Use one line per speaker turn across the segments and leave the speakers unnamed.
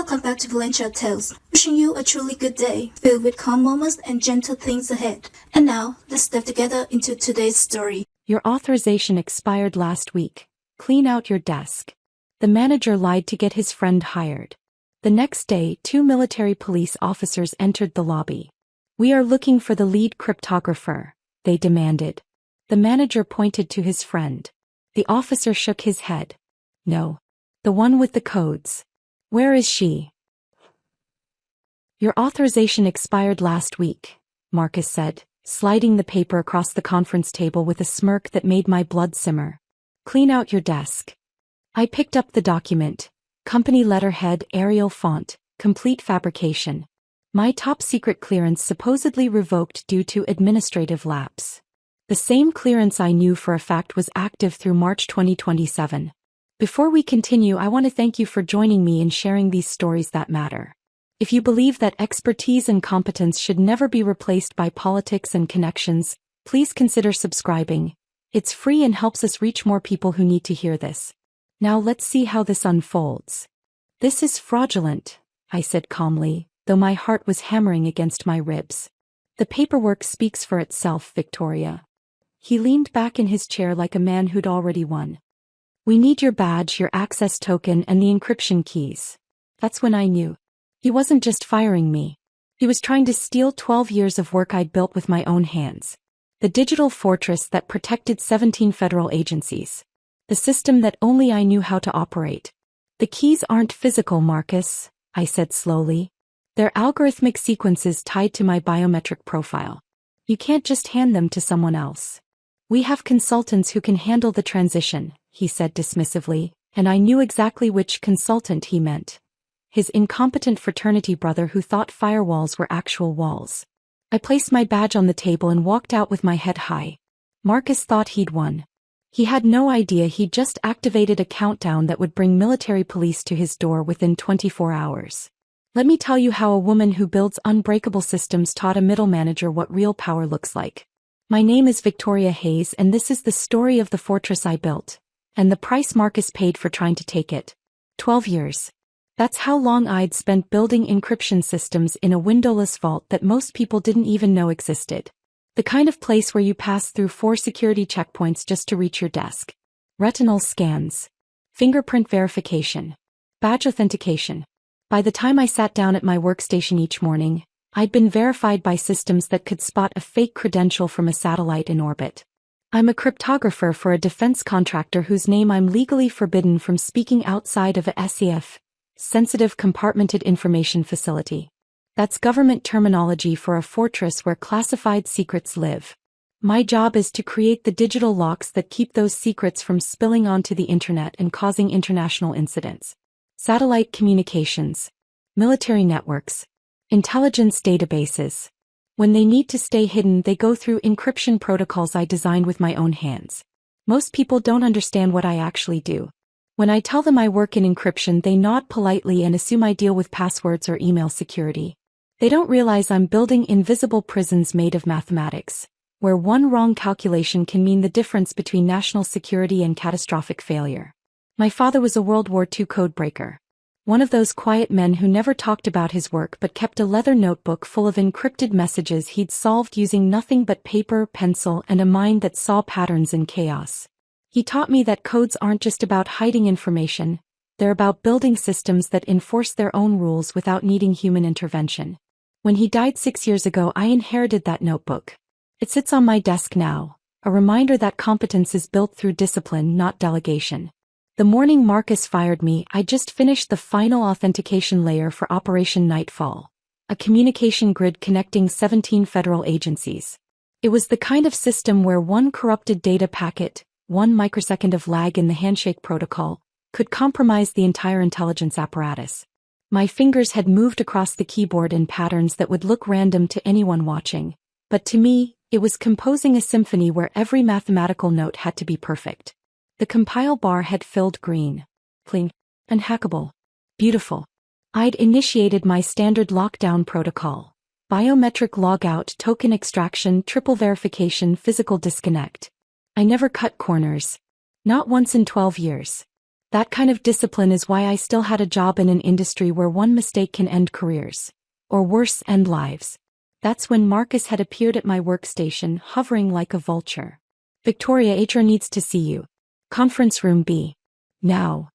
Welcome back to Valencia Tales, wishing you a truly good day, filled with calm moments and gentle things ahead. And now, let's step together into today's story.
Your authorization expired last week. Clean out your desk. The manager lied to get his friend hired. The next day, 2 military police officers entered the lobby. We are looking for the lead cryptographer, they demanded. The manager pointed to his friend. The officer shook his head. No. The one with the codes. Where is she? Your authorization expired last week, Marcus said, sliding the paper across the conference table with a smirk that made my blood simmer. Clean out your desk. I picked up the document. Company letterhead, Arial font, complete fabrication. My top secret clearance supposedly revoked due to administrative lapse. The same clearance I knew for a fact was active through March 2027. Before we continue, I want to thank you for joining me in sharing these stories that matter. If you believe that expertise and competence should never be replaced by politics and connections, please consider subscribing. It's free and helps us reach more people who need to hear this. Now let's see how this unfolds. This is fraudulent, I said calmly, though my heart was hammering against my ribs. The paperwork speaks for itself, Victoria. He leaned back in his chair like a man who'd already won. We need your badge, your access token, and the encryption keys. That's when I knew. He wasn't just firing me. He was trying to steal 12 years of work I'd built with my own hands. The digital fortress that protected 17 federal agencies. The system that only I knew how to operate. The keys aren't physical, Marcus, I said slowly. They're algorithmic sequences tied to my biometric profile. You can't just hand them to someone else. We have consultants who can handle the transition, he said dismissively, and I knew exactly which consultant he meant. His incompetent fraternity brother who thought firewalls were actual walls. I placed my badge on the table and walked out with my head high. Marcus thought he'd won. He had no idea he'd just activated a countdown that would bring military police to his door within 24 hours. Let me tell you how a woman who builds unbreakable systems taught a middle manager what real power looks like. My name is Victoria Hayes, and this is the story of the fortress I built. And the price Marcus paid for trying to take it. 12 years. That's how long I'd spent building encryption systems in a windowless vault that most people didn't even know existed. The kind of place where you pass through 4 security checkpoints just to reach your desk. Retinal scans. Fingerprint verification. Badge authentication. By the time I sat down at my workstation each morning, I'd been verified by systems that could spot a fake credential from a satellite in orbit. I'm a cryptographer for a defense contractor whose name I'm legally forbidden from speaking outside of a SEF, Sensitive Compartmented Information Facility. That's government terminology for a fortress where classified secrets live. My job is to create the digital locks that keep those secrets from spilling onto the internet and causing international incidents. Satellite communications. Military networks. Intelligence databases. When they need to stay hidden, they go through encryption protocols I designed with my own hands. Most people don't understand what I actually do. When I tell them I work in encryption, they nod politely and assume I deal with passwords or email security. They don't realize I'm building invisible prisons made of mathematics, where one wrong calculation can mean the difference between national security and catastrophic failure. My father was a World War II codebreaker. One of those quiet men who never talked about his work but kept a leather notebook full of encrypted messages he'd solved using nothing but paper, pencil, and a mind that saw patterns in chaos. He taught me that codes aren't just about hiding information, they're about building systems that enforce their own rules without needing human intervention. When he died 6 years ago, I inherited that notebook. It sits on my desk now, a reminder that competence is built through discipline, not delegation. The morning Marcus fired me, I just finished the final authentication layer for Operation Nightfall, a communication grid connecting 17 federal agencies. It was the kind of system where one corrupted data packet, 1 microsecond of lag in the handshake protocol, could compromise the entire intelligence apparatus. My fingers had moved across the keyboard in patterns that would look random to anyone watching, but to me, it was composing a symphony where every mathematical note had to be perfect. The compile bar had filled green. Clean. Unhackable. Beautiful. I'd initiated my standard lockdown protocol. Biometric logout, token extraction, triple verification, physical disconnect. I never cut corners. Not once in 12 years. That kind of discipline is why I still had a job in an industry where one mistake can end careers. Or worse, end lives. That's when Marcus had appeared at my workstation, hovering like a vulture. Victoria, HR needs to see you. Conference Room B. Now.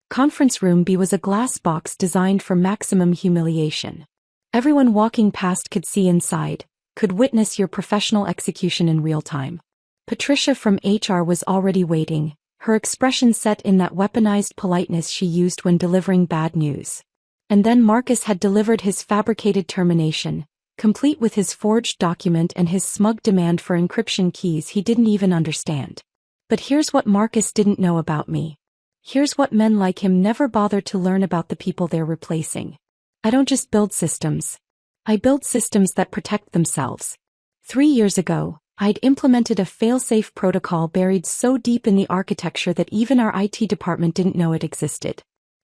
Conference Room B was a glass box designed for maximum humiliation. Everyone walking past could see inside, could witness your professional execution in real time. Patricia from HR was already waiting, her expression set in that weaponized politeness she used when delivering bad news. And then Marcus had delivered his fabricated termination, complete with his forged document and his smug demand for encryption keys he didn't even understand. But here's what Marcus didn't know about me. Here's what men like him never bothered to learn about the people they're replacing. I don't just build systems. I build systems that protect themselves. 3 years ago, I'd implemented a fail-safe protocol buried so deep in the architecture that even our IT department didn't know it existed.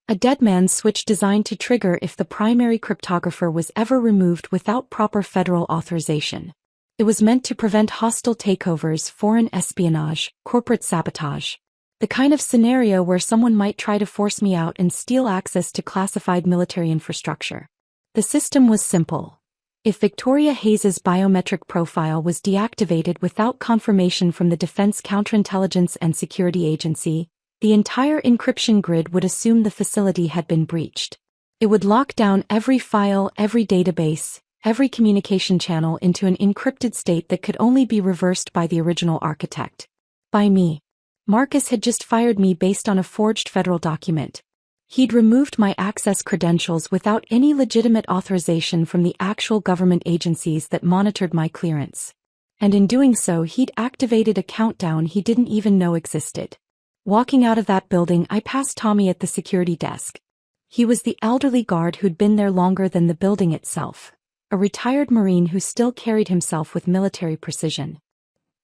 A dead man's switch designed to trigger if the primary cryptographer was ever removed without proper federal authorization. It was meant to prevent hostile takeovers, foreign espionage, corporate sabotage. The kind of scenario where someone might try to force me out and steal access to classified military infrastructure. The system was simple. If Victoria Hayes's biometric profile was deactivated without confirmation from the Defense Counterintelligence and Security Agency, the entire encryption grid would assume the facility had been breached. It would lock down every file, every database, every communication channel into an encrypted state that could only be reversed by the original architect. By me. Marcus had just fired me based on a forged federal document. He'd removed my access credentials without any legitimate authorization from the actual government agencies that monitored my clearance. And in doing so, he'd activated a countdown he didn't even know existed. Walking out of that building, I passed Tommy at the security desk. He was the elderly guard who'd been there longer than the building itself, a retired Marine who still carried himself with military precision.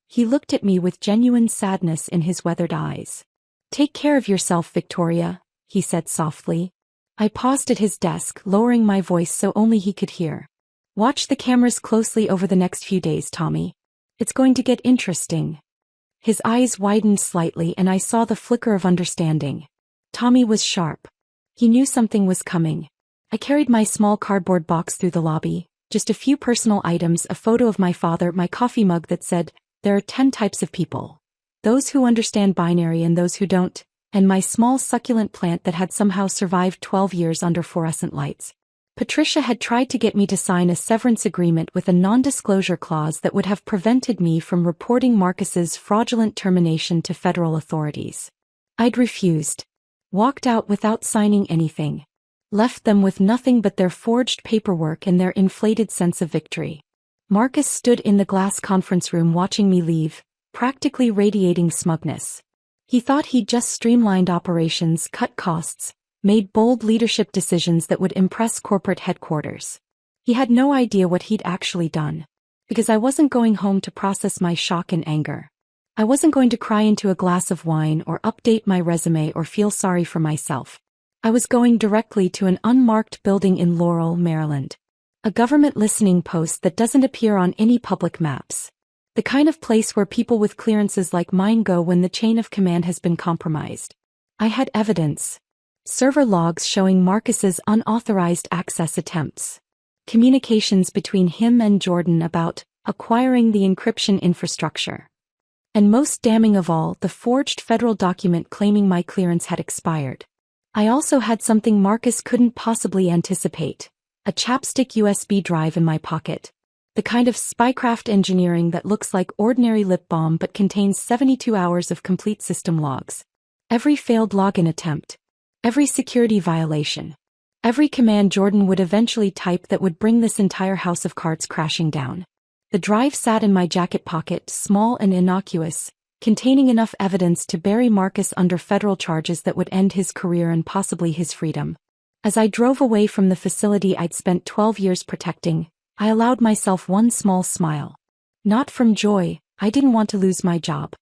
He looked at me with genuine sadness in his weathered eyes. "Take care of yourself, Victoria," he said softly. I paused at his desk, lowering my voice so only he could hear. "Watch the cameras closely over the next few days, Tommy. It's going to get interesting." His eyes widened slightly and I saw the flicker of understanding. Tommy was sharp. He knew something was coming. I carried my small cardboard box through the lobby, just a few personal items, a photo of my father, my coffee mug that said, "There are 10 types of people. Those who understand binary and those who don't," and my small succulent plant that had somehow survived 12 years under fluorescent lights. Patricia had tried to get me to sign a severance agreement with a non-disclosure clause that would have prevented me from reporting Marcus's fraudulent termination to federal authorities. I'd refused. Walked out without signing anything. Left them with nothing but their forged paperwork and their inflated sense of victory. Marcus stood in the glass conference room watching me leave, practically radiating smugness. He thought he'd just streamlined operations, cut costs, made bold leadership decisions that would impress corporate headquarters. He had no idea what he'd actually done. Because I wasn't going home to process my shock and anger. I wasn't going to cry into a glass of wine or update my resume or feel sorry for myself. I was going directly to an unmarked building in Laurel, Maryland. A government listening post that doesn't appear on any public maps. The kind of place where people with clearances like mine go when the chain of command has been compromised. I had evidence. Server logs showing Marcus's unauthorized access attempts. Communications between him and Jordan about acquiring the encryption infrastructure. And most damning of all, the forged federal document claiming my clearance had expired. I also had something Marcus couldn't possibly anticipate. A chapstick USB drive in my pocket. The kind of spycraft engineering that looks like ordinary lip balm but contains 72 hours of complete system logs. Every failed login attempt. Every security violation. Every command Jordan would eventually type that would bring this entire house of cards crashing down. The drive sat in my jacket pocket, small and innocuous, containing enough evidence to bury Marcus under federal charges that would end his career and possibly his freedom. As I drove away from the facility I'd spent 12 years protecting, I allowed myself one small smile. Not from joy, I didn't want to lose my job.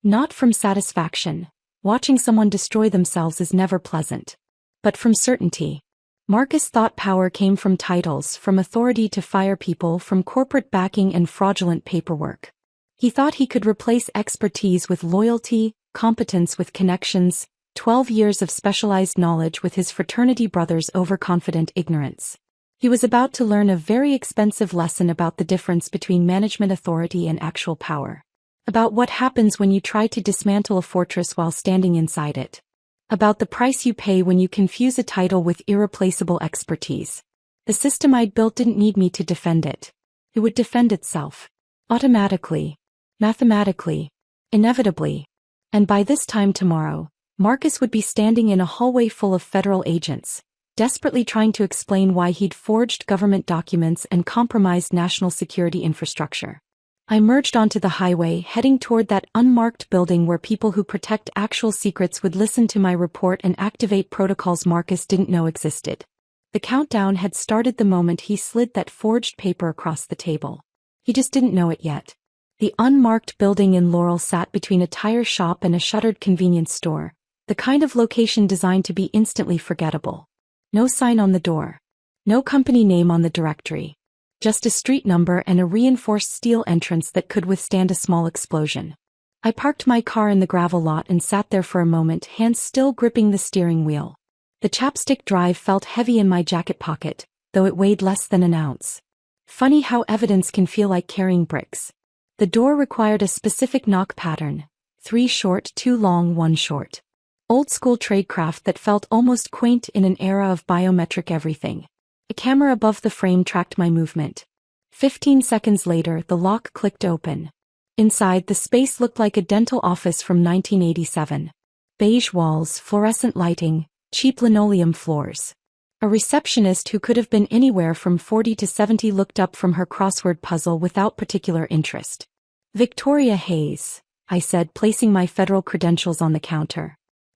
Not from satisfaction, watching someone destroy themselves is never pleasant. But from certainty. Marcus thought power came from titles, from authority to fire people, from corporate backing and fraudulent paperwork. He thought he could replace expertise with loyalty, competence with connections, 12 years of specialized knowledge with his fraternity brother's overconfident ignorance. He was about to learn a very expensive lesson about the difference between management authority and actual power. About what happens when you try to dismantle a fortress while standing inside it. About the price you pay when you confuse a title with irreplaceable expertise. The system I'd built didn't need me to defend it. It would defend itself. Automatically. Mathematically. Inevitably. And by this time tomorrow, Marcus would be standing in a hallway full of federal agents, desperately trying to explain why he'd forged government documents and compromised national security infrastructure. I merged onto the highway, heading toward that unmarked building where people who protect actual secrets would listen to my report and activate protocols Marcus didn't know existed. The countdown had started the moment he slid that forged paper across the table. He just didn't know it yet. The unmarked building in Laurel sat between a tire shop and a shuttered convenience store, the kind of location designed to be instantly forgettable. No sign on the door. No company name on the directory. Just a street number and a reinforced steel entrance that could withstand a small explosion. I parked my car in the gravel lot and sat there for a moment, hands still gripping the steering wheel. The chapstick drive felt heavy in my jacket pocket, though it weighed less than an ounce. Funny how evidence can feel like carrying bricks. The door required a specific knock pattern. 3 short, 2 long, 1 short. Old-school tradecraft that felt almost quaint in an era of biometric everything. A camera above the frame tracked my movement. 15 seconds later, the lock clicked open. Inside, the space looked like a dental office from 1987. Beige walls, fluorescent lighting, cheap linoleum floors. A receptionist who could have been anywhere from 40 to 70 looked up from her crossword puzzle without particular interest. "Victoria Hayes," I said, placing my federal credentials on the counter.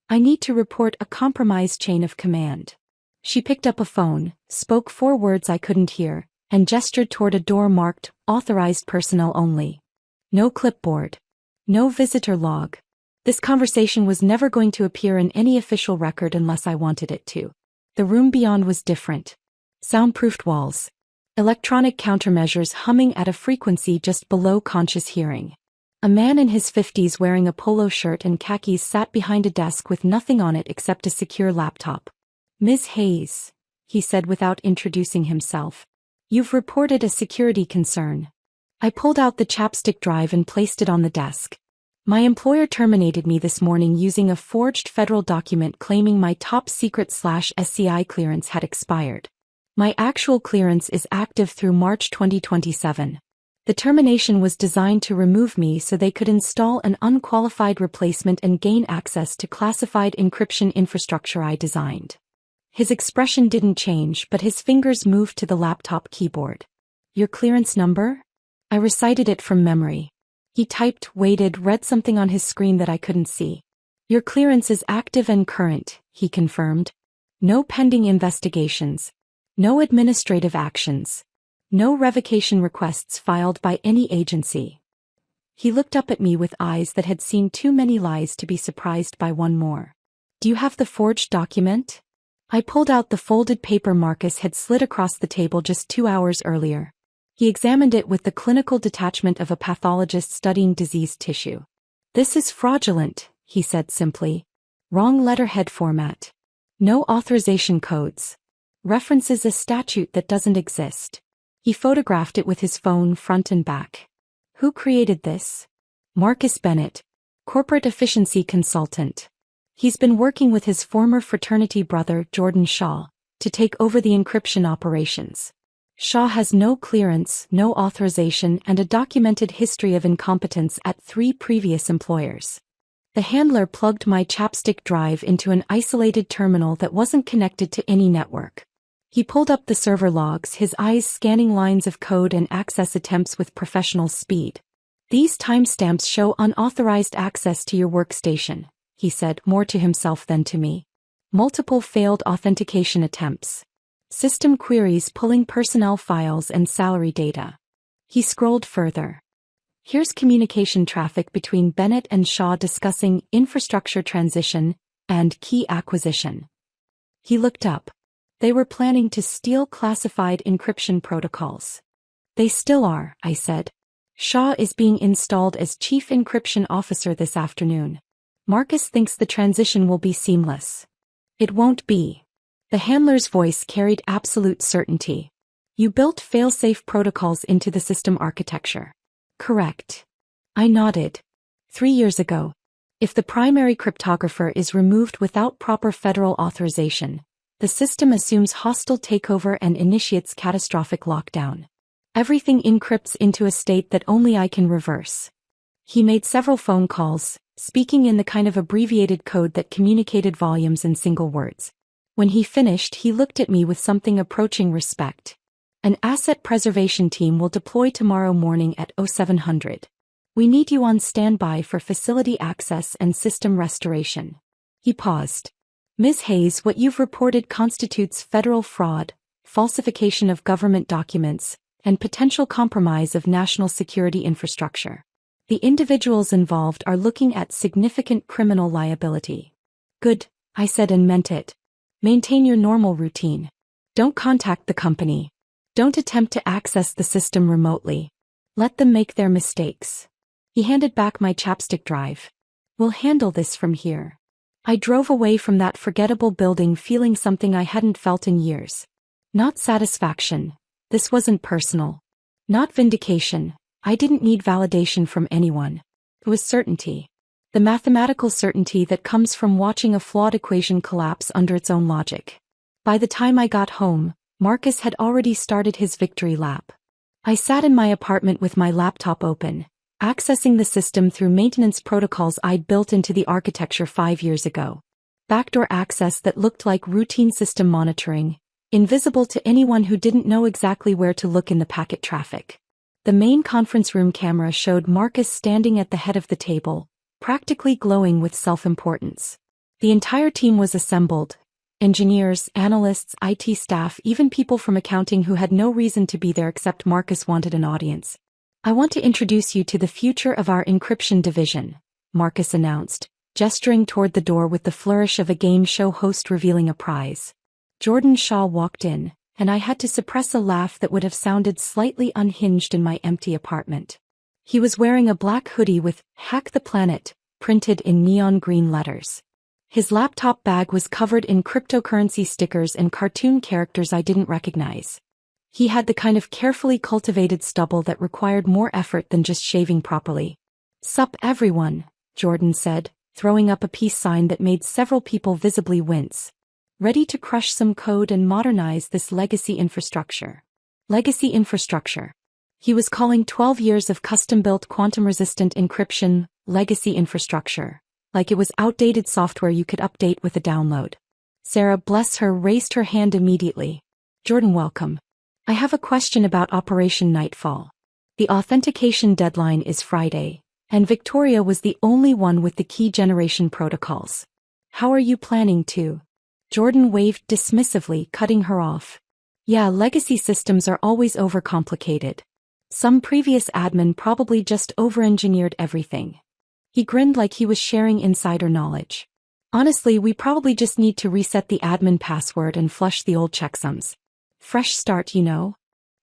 "I need to report a compromised chain of command." She picked up a phone, spoke 4 words I couldn't hear, and gestured toward a door marked, "Authorized personnel only." No clipboard. No visitor log. This conversation was never going to appear in any official record unless I wanted it to. The room beyond was different. Soundproofed walls. Electronic countermeasures humming at a frequency just below conscious hearing. A man in his 50s wearing a polo shirt and khakis sat behind a desk with nothing on it except a secure laptop. "Ms. Hayes," he said without introducing himself. "You've reported a security concern." I pulled out the chapstick drive and placed it on the desk. My employer terminated me this morning using a forged federal document claiming my top secret/SCI clearance had expired. My actual clearance is active through March 2027. The termination was designed to remove me so they could install an unqualified replacement and gain access to classified encryption infrastructure I designed. His expression didn't change, but his fingers moved to the laptop keyboard. "Your clearance number?" I recited it from memory. He typed, waited, read something on his screen that I couldn't see. "Your clearance is active and current," he confirmed. "No pending investigations. No administrative actions. No revocation requests filed by any agency." He looked up at me with eyes that had seen too many lies to be surprised by one more. "Do you have the forged document?" I pulled out the folded paper Marcus had slid across the table just 2 hours earlier. He examined it with the clinical detachment of a pathologist studying diseased tissue. "This is fraudulent," he said simply. "Wrong letterhead format. No authorization codes. References a statute that doesn't exist." He photographed it with his phone front and back. "Who created this?" "Marcus Bennett, corporate efficiency consultant. He's been working with his former fraternity brother, Jordan Shaw, to take over the encryption operations. Shaw has no clearance, no authorization, and a documented history of incompetence at 3 previous employers." The handler plugged my chapstick drive into an isolated terminal that wasn't connected to any network. He pulled up the server logs, his eyes scanning lines of code and access attempts with professional speed. "These timestamps show unauthorized access to your workstation," he said, more to himself than to me. "Multiple failed authentication attempts. System queries pulling personnel files and salary data." He scrolled further. "Here's communication traffic between Bennett and Shaw discussing infrastructure transition and key acquisition." He looked up. "They were planning to steal classified encryption protocols." "They still are," I said. "Shaw is being installed as Chief Encryption Officer this afternoon." Marcus thinks the transition will be seamless. It won't be. The handler's voice carried absolute certainty. You built fail-safe protocols into the system architecture. Correct. I nodded. 3 years ago. If the primary cryptographer is removed without proper federal authorization, the system assumes hostile takeover and initiates catastrophic lockdown. Everything encrypts into a state that only I can reverse. He made several phone calls, speaking in the kind of abbreviated code that communicated volumes in single words. When he finished, he looked at me with something approaching respect. An asset preservation team will deploy tomorrow morning at 0700. We need you on standby for facility access and system restoration. He paused. Ms. Hayes, what you've reported constitutes federal fraud, falsification of government documents, and potential compromise of national security infrastructure. The individuals involved are looking at significant criminal liability. Good, I said and meant it. Maintain your normal routine. Don't contact the company. Don't attempt to access the system remotely. Let them make their mistakes. He handed back my chapstick drive. We'll handle this from here. I drove away from that forgettable building feeling something I hadn't felt in years. Not satisfaction. This wasn't personal. Not vindication. I didn't need validation from anyone. It was certainty. The mathematical certainty that comes from watching a flawed equation collapse under its own logic. By the time I got home, Marcus had already started his victory lap. I sat in my apartment with my laptop open, accessing the system through maintenance protocols I'd built into the architecture 5 years ago. Backdoor access that looked like routine system monitoring, invisible to anyone who didn't know exactly where to look in the packet traffic. The main conference room camera showed Marcus standing at the head of the table, practically glowing with self-importance. The entire team was assembled. Engineers, analysts, IT staff, even people from accounting who had no reason to be there except Marcus wanted an audience. I want to introduce you to the future of our encryption division, Marcus announced, gesturing toward the door with the flourish of a game show host revealing a prize. Jordan Shaw walked in, and I had to suppress a laugh that would have sounded slightly unhinged in my empty apartment. He was wearing a black hoodie with "Hack the Planet" printed in neon green letters. His laptop bag was covered in cryptocurrency stickers and cartoon characters I didn't recognize. He had the kind of carefully cultivated stubble that required more effort than just shaving properly. "Sup everyone," Jordan said, throwing up a peace sign that made several people visibly wince. Ready to crush some code and modernize this legacy infrastructure. Legacy infrastructure. He was calling 12 years of custom-built quantum-resistant encryption legacy infrastructure, like it was outdated software you could update with a download. Sarah, bless her, raised her hand immediately. Jordan, welcome. I have a question about Operation Nightfall. The authentication deadline is Friday, and Victoria was the only one with the key generation protocols. How are you planning to? Jordan waved dismissively, cutting her off. Yeah, legacy systems are always overcomplicated. Some previous admin probably just over-engineered everything. He grinned like he was sharing insider knowledge. Honestly, we probably just need to reset the admin password and flush the old checksums. Fresh start, you know?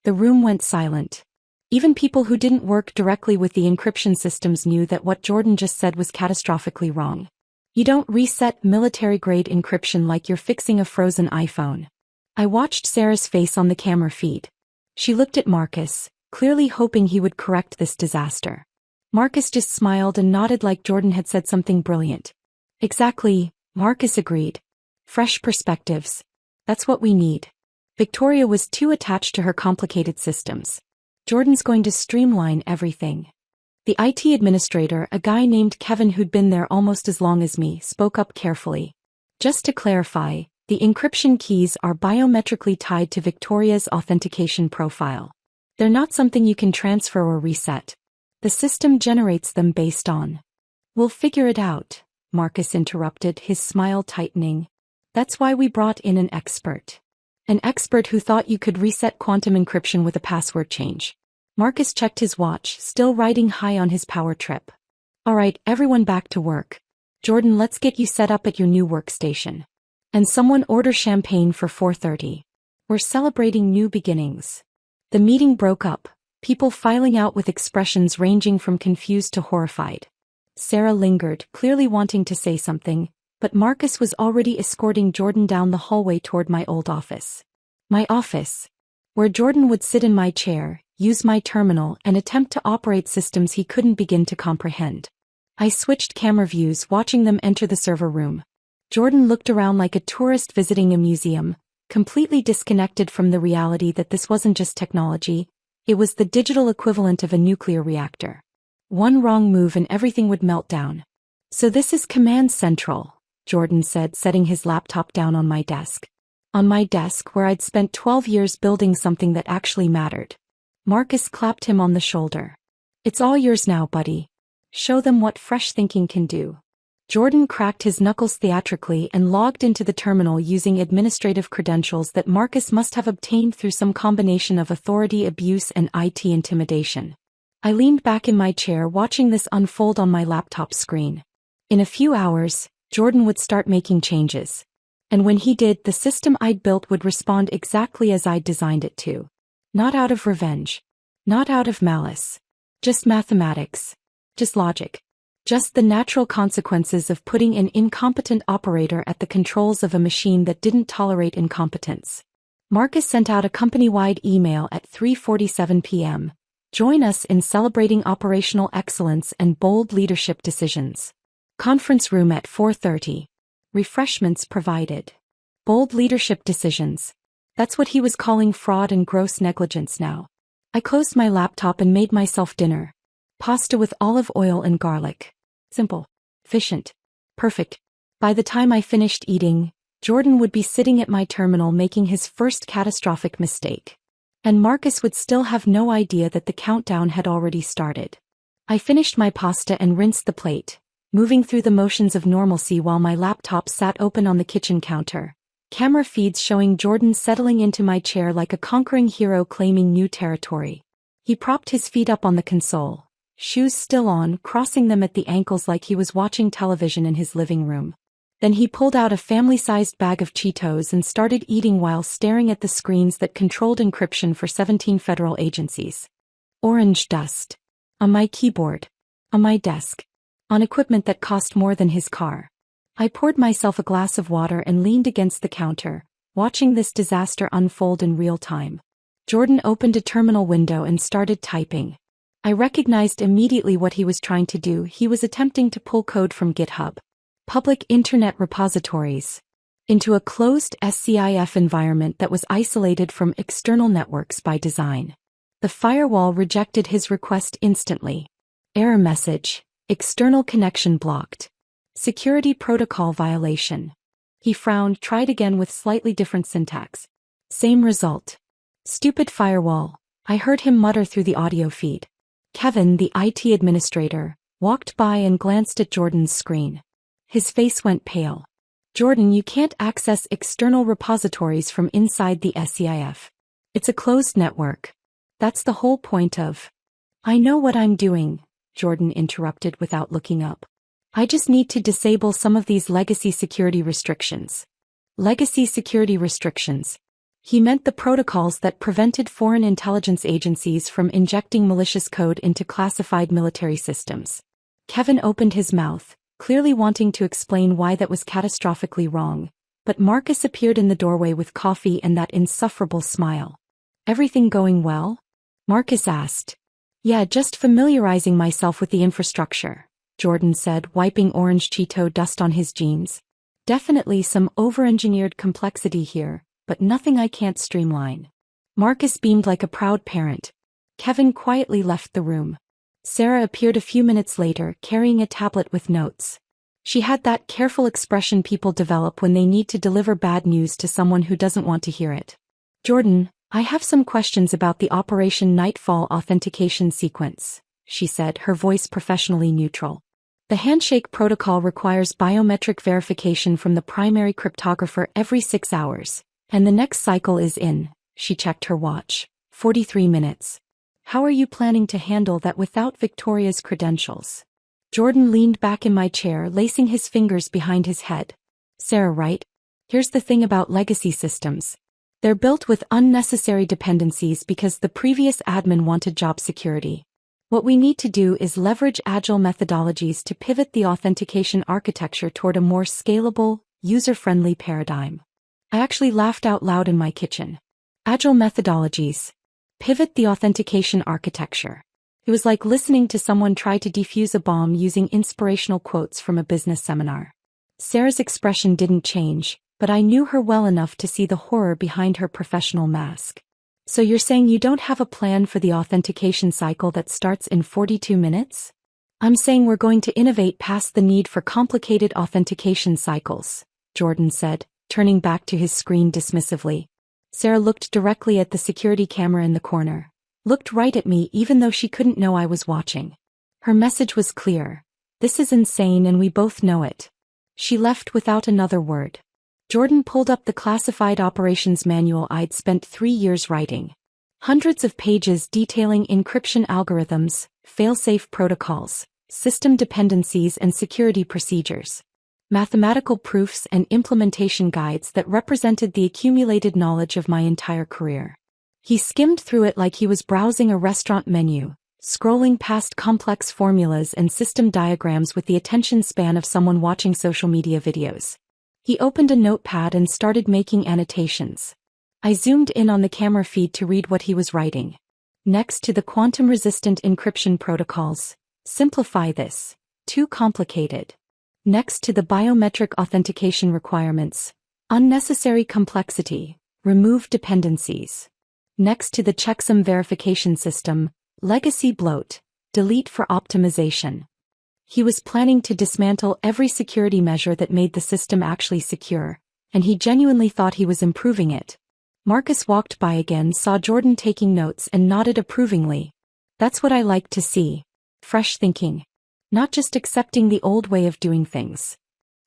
The room went silent. Even people who didn't work directly with the encryption systems knew that what Jordan just said was catastrophically wrong. You don't reset military-grade encryption like you're fixing a frozen iPhone. I watched Sarah's face on the camera feed. She looked at Marcus, clearly hoping he would correct this disaster. Marcus just smiled and nodded like Jordan had said something brilliant. Exactly, Marcus agreed. Fresh perspectives. That's what we need. Victoria was too attached to her complicated systems. Jordan's going to streamline everything. The IT administrator, a guy named Kevin who'd been there almost as long as me, spoke up carefully. Just to clarify, the encryption keys are biometrically tied to Victoria's authentication profile. They're not something you can transfer or reset. The system generates them based on. We'll figure it out, Marcus interrupted, his smile tightening. That's why we brought in an expert. An expert who thought you could reset quantum encryption with a password change. Marcus checked his watch, still riding high on his power trip. All right, everyone back to work. Jordan, let's get you set up at your new workstation. And someone order champagne for 4:30. We're celebrating new beginnings. The meeting broke up, people filing out with expressions ranging from confused to horrified. Sarah lingered, clearly wanting to say something, but Marcus was already escorting Jordan down the hallway toward my old office. My office, where Jordan would sit in my chair, use my terminal, and attempt to operate systems he couldn't begin to comprehend. I switched camera views, watching them enter the server room. Jordan looked around like a tourist visiting a museum, completely disconnected from the reality that this wasn't just technology, it was the digital equivalent of a nuclear reactor. One wrong move and everything would melt down. "So this is Command Central," Jordan said, setting his laptop down on my desk. On my desk, where I'd spent 12 years building something that actually mattered. Marcus clapped him on the shoulder. "It's all yours now, buddy. Show them what fresh thinking can do." Jordan cracked his knuckles theatrically and logged into the terminal using administrative credentials that Marcus must have obtained through some combination of authority abuse and IT intimidation. I leaned back in my chair watching this unfold on my laptop screen. In a few hours, Jordan would start making changes. And when he did, the system I'd built would respond exactly as I'd designed it to. Not out of revenge. Not out of malice. Just mathematics. Just logic. Just the natural consequences of putting an incompetent operator at the controls of a machine that didn't tolerate incompetence. Marcus sent out a company-wide email at 3:47 p.m. Join us in celebrating operational excellence and bold leadership decisions. Conference room at 4:30. Refreshments provided. Bold leadership decisions. That's what he was calling fraud and gross negligence now. I closed my laptop and made myself dinner. Pasta with olive oil and garlic. Simple. Efficient. Perfect. By the time I finished eating, Jordan would be sitting at my terminal making his first catastrophic mistake. And Marcus would still have no idea that the countdown had already started. I finished my pasta and rinsed the plate, moving through the motions of normalcy while my laptop sat open on the kitchen counter. Camera feeds showing Jordan settling into my chair like a conquering hero claiming new territory. He propped his feet up on the console, shoes still on, crossing them at the ankles like he was watching television in his living room. Then he pulled out a family-sized bag of Cheetos and started eating while staring at the screens that controlled encryption for 17 federal agencies. Orange dust. On my keyboard. On my desk. On equipment that cost more than his car. I poured myself a glass of water and leaned against the counter, watching this disaster unfold in real time. Jordan opened a terminal window and started typing. I recognized immediately what he was trying to do. He was attempting to pull code from GitHub, public internet repositories, into a closed SCIF environment that was isolated from external networks by design. The firewall rejected his request instantly. Error message. External connection blocked. Security protocol violation. He frowned, tried again with slightly different syntax. Same result. Stupid firewall, I heard him mutter through the audio feed. Kevin, the IT administrator, walked by and glanced at Jordan's screen. His face went pale. "Jordan, you can't access external repositories from inside the SCIF. It's a closed network. That's the whole point of—" "I know what I'm doing," Jordan interrupted without looking up. "I just need to disable some of these legacy security restrictions." Legacy security restrictions. He meant the protocols that prevented foreign intelligence agencies from injecting malicious code into classified military systems. Kevin opened his mouth, clearly wanting to explain why that was catastrophically wrong, but Marcus appeared in the doorway with coffee and that insufferable smile. "Everything going well?" Marcus asked. "Yeah, just familiarizing myself with the infrastructure," Jordan said, wiping orange Cheeto dust on his jeans. "Definitely some over-engineered complexity here, but nothing I can't streamline." Marcus beamed like a proud parent. Kevin quietly left the room. Sarah appeared a few minutes later, carrying a tablet with notes. She had that careful expression people develop when they need to deliver bad news to someone who doesn't want to hear it. "Jordan, I have some questions about the Operation Nightfall authentication sequence," she said, her voice professionally neutral. "The handshake protocol requires biometric verification from the primary cryptographer every 6 hours, and the next cycle is in," she checked her watch, 43 minutes. "How are you planning to handle that without Victoria's credentials?" Jordan leaned back in my chair, lacing his fingers behind his head. "Sarah, right? Here's the thing about legacy systems. They're built with unnecessary dependencies because the previous admin wanted job security. What we need to do is leverage agile methodologies to pivot the authentication architecture toward a more scalable, user-friendly paradigm. I actually laughed out loud in my kitchen. Agile methodologies. Pivot the authentication architecture. It was like listening to someone try to defuse a bomb using inspirational quotes from a business seminar. Sarah's expression didn't change, but I knew her well enough to see the horror behind her professional mask. So you're saying you don't have a plan for the authentication cycle that starts in 42 minutes? I'm saying we're going to innovate past the need for complicated authentication cycles, Jordan said, turning back to his screen dismissively. Sarah looked directly at the security camera in the corner. Looked right at me even though she couldn't know I was watching. Her message was clear. This is insane and we both know it. She left without another word. Jordan pulled up the classified operations manual I'd spent 3 years writing. Hundreds of pages detailing encryption algorithms, fail-safe protocols, system dependencies and security procedures. Mathematical proofs and implementation guides that represented the accumulated knowledge of my entire career. He skimmed through it like he was browsing a restaurant menu, scrolling past complex formulas and system diagrams with the attention span of someone watching social media videos. He opened a notepad and started making annotations. I zoomed in on the camera feed to read what he was writing. Next to the quantum-resistant encryption protocols. Simplify this. Too complicated. Next to the biometric authentication requirements. Unnecessary complexity. Remove dependencies. Next to the checksum verification system. Legacy bloat. Delete for optimization. He was planning to dismantle every security measure that made the system actually secure, and he genuinely thought he was improving it. Marcus walked by again, saw Jordan taking notes and nodded approvingly. That's what I like to see. Fresh thinking. Not just accepting the old way of doing things.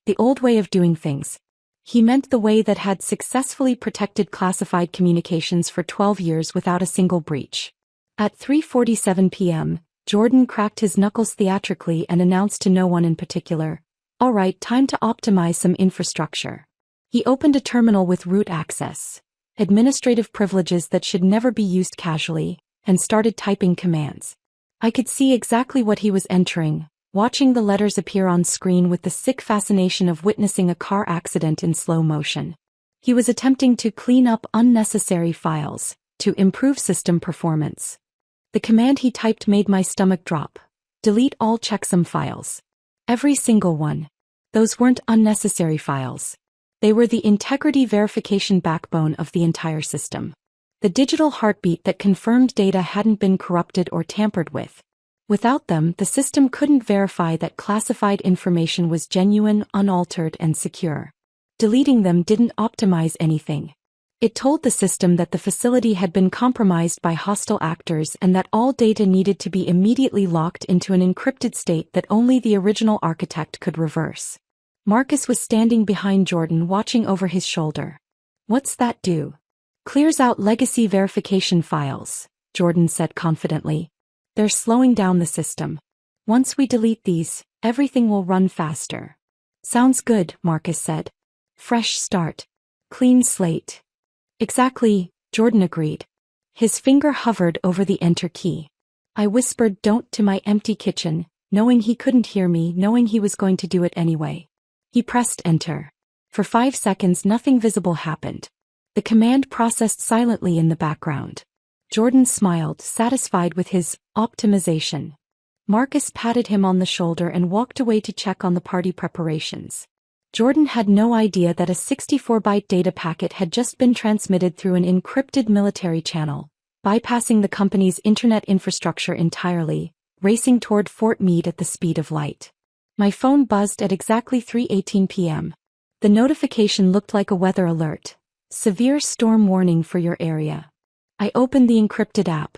The old way of doing things. He meant the way that had successfully protected classified communications for 12 years without a single breach. At 3:47 p.m., Jordan cracked his knuckles theatrically and announced to no one in particular, "All right, time to optimize some infrastructure." He opened a terminal with root access, administrative privileges that should never be used casually, and started typing commands. I could see exactly what he was entering, watching the letters appear on screen with the sick fascination of witnessing a car accident in slow motion. He was attempting to clean up unnecessary files, to improve system performance. The command he typed made my stomach drop. Delete all checksum files. Every single one. Those weren't unnecessary files. They were the integrity verification backbone of the entire system. The digital heartbeat that confirmed data hadn't been corrupted or tampered with. Without them, the system couldn't verify that classified information was genuine, unaltered, and secure. Deleting them didn't optimize anything. It told the system that the facility had been compromised by hostile actors and that all data needed to be immediately locked into an encrypted state that only the original architect could reverse. Marcus was standing behind Jordan, watching over his shoulder. "What's that do?" "Clears out legacy verification files," Jordan said confidently. "They're slowing down the system. Once we delete these, everything will run faster." "Sounds good," Marcus said. "Fresh start. Clean slate." "Exactly," Jordan agreed. His finger hovered over the enter key. I whispered "don't" to my empty kitchen, knowing he couldn't hear me, knowing he was going to do it anyway. He pressed enter. For 5 seconds nothing visible happened. The command processed silently in the background. Jordan smiled, satisfied with his optimization. Marcus patted him on the shoulder and walked away to check on the party preparations. Jordan had no idea that a 64-byte data packet had just been transmitted through an encrypted military channel, bypassing the company's internet infrastructure entirely, racing toward Fort Meade at the speed of light. My phone buzzed at exactly 3:18 p.m. The notification looked like a weather alert. "Severe storm warning for your area." I opened the encrypted app.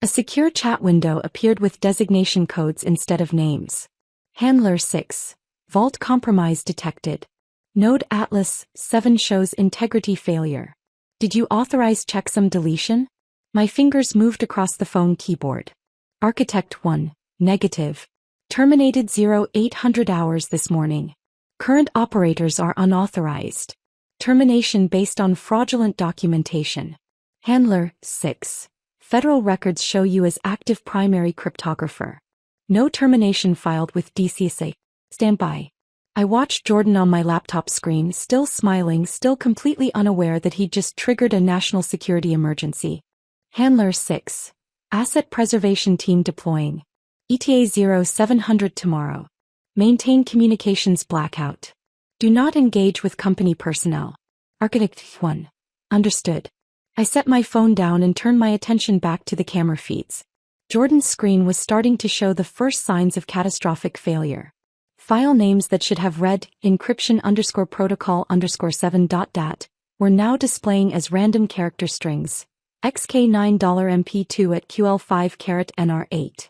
A secure chat window appeared with designation codes instead of names. Handler 6. Vault compromise detected. Node Atlas 7 shows integrity failure. Did you authorize checksum deletion? My fingers moved across the phone keyboard. Architect 1. Negative. Terminated 0800 hours this morning. Current operators are unauthorized. Termination based on fraudulent documentation. Handler 6. Federal records show you as active primary cryptographer. No termination filed with DCSA. Stand by. I watched Jordan on my laptop screen, still smiling, still completely unaware that he'd just triggered a national security emergency. Handler 6. Asset Preservation Team deploying. ETA 0700 tomorrow. Maintain communications blackout. Do not engage with company personnel. Architect 1. Understood. I set my phone down and turned my attention back to the camera feeds. Jordan's screen was starting to show the first signs of catastrophic failure. File names that should have read encryption_protocol_7.dat were now displaying as random character strings. XK9$MP2 at QL5*NR8.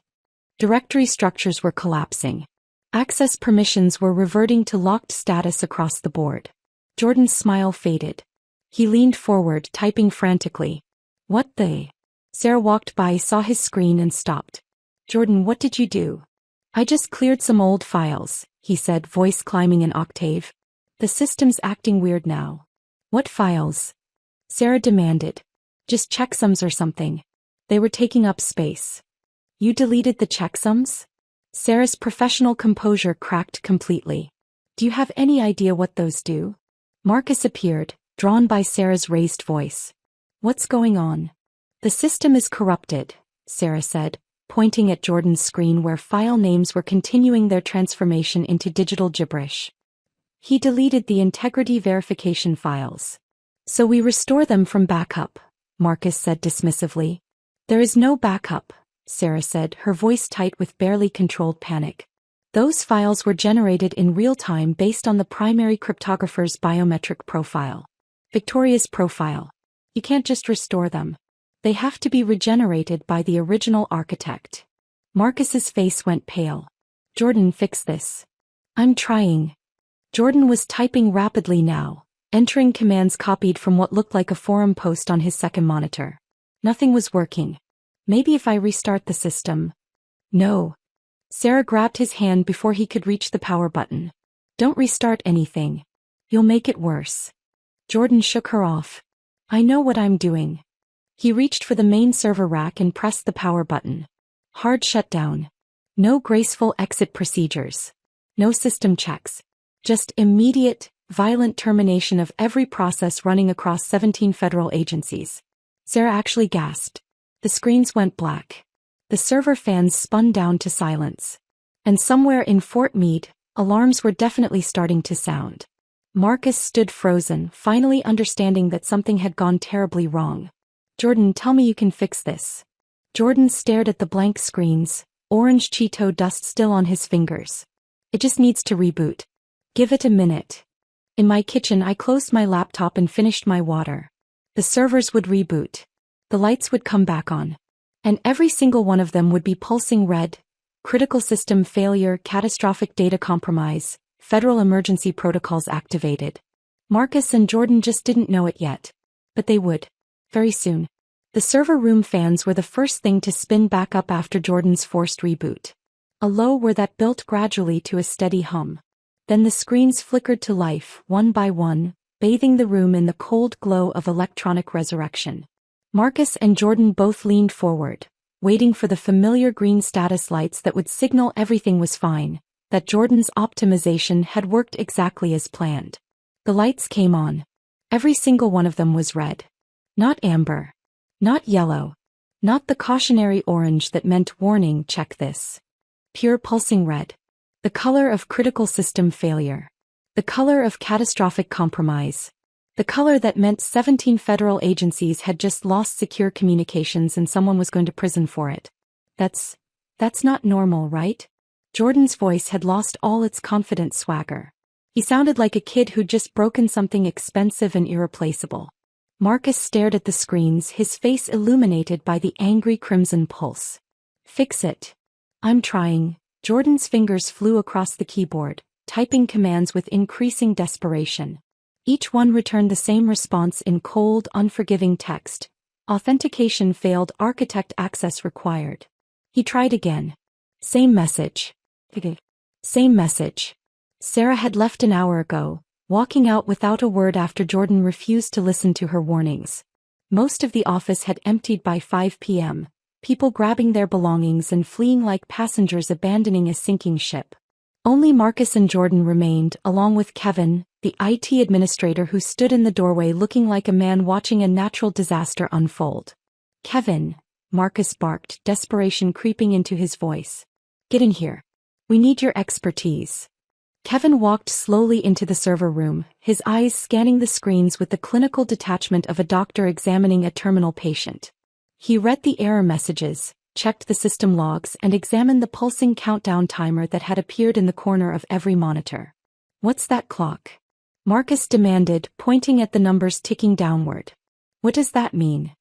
Directory structures were collapsing. Access permissions were reverting to locked status across the board. Jordan's smile faded. He leaned forward, typing frantically. What the? Sarah walked by, saw his screen and stopped. Jordan, what did you do? I just cleared some old files, he said, voice climbing an octave. The system's acting weird now. What files? Sarah demanded. Just checksums or something. They were taking up space. You deleted the checksums? Sarah's professional composure cracked completely. Do you have any idea what those do? Marcus appeared, drawn by Sarah's raised voice. What's going on? The system is corrupted, Sarah said, pointing at Jordan's screen where file names were continuing their transformation into digital gibberish. He deleted the integrity verification files. So we restore them from backup, Marcus said dismissively. There is no backup, Sarah said, her voice tight with barely controlled panic. Those files were generated in real time based on the primary cryptographer's biometric profile. Victoria's profile. You can't just restore them. They have to be regenerated by the original architect. Marcus's face went pale. Jordan, fix this. I'm trying. Jordan was typing rapidly now, entering commands copied from what looked like a forum post on his second monitor. Nothing was working. Maybe if I restart the system. No. Sarah grabbed his hand before he could reach the power button. Don't restart anything. You'll make it worse. Jordan shook her off. I know what I'm doing. He reached for the main server rack and pressed the power button. Hard shutdown. No graceful exit procedures. No system checks. Just immediate, violent termination of every process running across 17 federal agencies. Sarah actually gasped. The screens went black. The server fans spun down to silence. And somewhere in Fort Meade, alarms were definitely starting to sound. Marcus stood frozen, finally understanding that something had gone terribly wrong. Jordan, tell me you can fix this. Jordan stared at the blank screens, orange Cheeto dust still on his fingers. It just needs to reboot. Give it a minute. In my kitchen, I closed my laptop and finished my water. The servers would reboot. The lights would come back on. And every single one of them would be pulsing red. Critical system failure, catastrophic data compromise, federal emergency protocols activated. Marcus and Jordan just didn't know it yet. But they would. Very soon. The server room fans were the first thing to spin back up after Jordan's forced reboot. A low whir that built gradually to a steady hum. Then the screens flickered to life, one by one, bathing the room in the cold glow of electronic resurrection. Marcus and Jordan both leaned forward, waiting for the familiar green status lights that would signal everything was fine, that Jordan's optimization had worked exactly as planned. The lights came on. Every single one of them was red. Not amber. Not yellow. Not the cautionary orange that meant warning, check this. Pure pulsing red. The color of critical system failure. The color of catastrophic compromise. The color that meant 17 federal agencies had just lost secure communications and someone was going to prison for it. That's not normal, right? Jordan's voice had lost all its confident swagger. He sounded like a kid who'd just broken something expensive and irreplaceable. Marcus stared at the screens, his face illuminated by the angry crimson pulse. Fix it. I'm trying. Jordan's fingers flew across the keyboard, typing commands with increasing desperation. Each one returned the same response in cold, unforgiving text. Authentication failed, architect access required. He tried again. Same message. Same message. Sarah had left an hour ago, walking out without a word after Jordan refused to listen to her warnings. Most of the office had emptied by 5 p.m., people grabbing their belongings and fleeing like passengers abandoning a sinking ship. Only Marcus and Jordan remained, along with Kevin, the IT administrator who stood in the doorway looking like a man watching a natural disaster unfold. "Kevin," Marcus barked, desperation creeping into his voice. "Get in here. We need your expertise." Kevin walked slowly into the server room, his eyes scanning the screens with the clinical detachment of a doctor examining a terminal patient. He read the error messages, checked the system logs, and examined the pulsing countdown timer that had appeared in the corner of every monitor. "What's that clock?" Marcus demanded, pointing at the numbers ticking downward. "What does that mean?"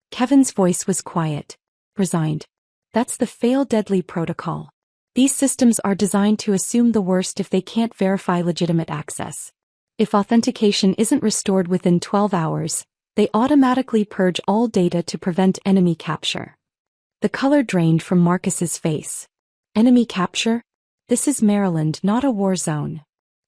Kevin's voice was quiet, resigned. "That's the fail deadly protocol. These systems are designed to assume the worst if they can't verify legitimate access. If authentication isn't restored within 12 hours, they automatically purge all data to prevent enemy capture." The color drained from Marcus's face. "Enemy capture? This is Maryland, not a war zone."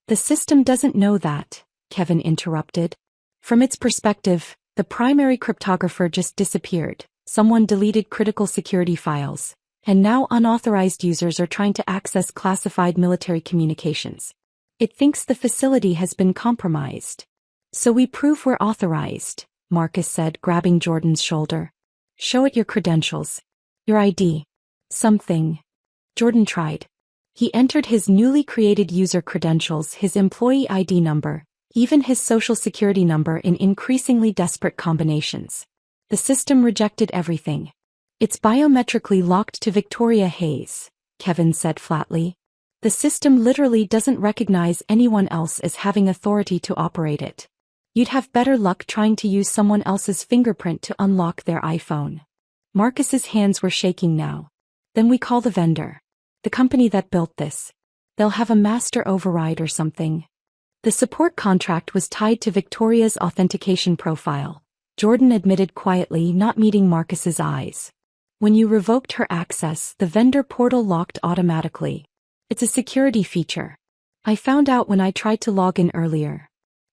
"The system doesn't know that," Kevin interrupted. "From its perspective, the primary cryptographer just disappeared. Someone deleted critical security files, and now unauthorized users are trying to access classified military communications. It thinks the facility has been compromised. So we prove we're authorized," Marcus said, grabbing Jordan's shoulder. "Show it your credentials. Your ID. Something." Jordan tried. He entered his newly created user credentials, his employee ID number, even his social security number in increasingly desperate combinations. The system rejected everything. "It's biometrically locked to Victoria Hayes," Kevin said flatly. "The system literally doesn't recognize anyone else as having authority to operate it. You'd have better luck trying to use someone else's fingerprint to unlock their iPhone." Marcus's hands were shaking now. "Then we call the vendor. The company that built this. They'll have a master override or something." The support contract was tied to Victoria's authentication profile, Jordan admitted quietly, not meeting Marcus's eyes. "When you revoked her access, the vendor portal locked automatically. It's a security feature. I found out when I tried to log in earlier."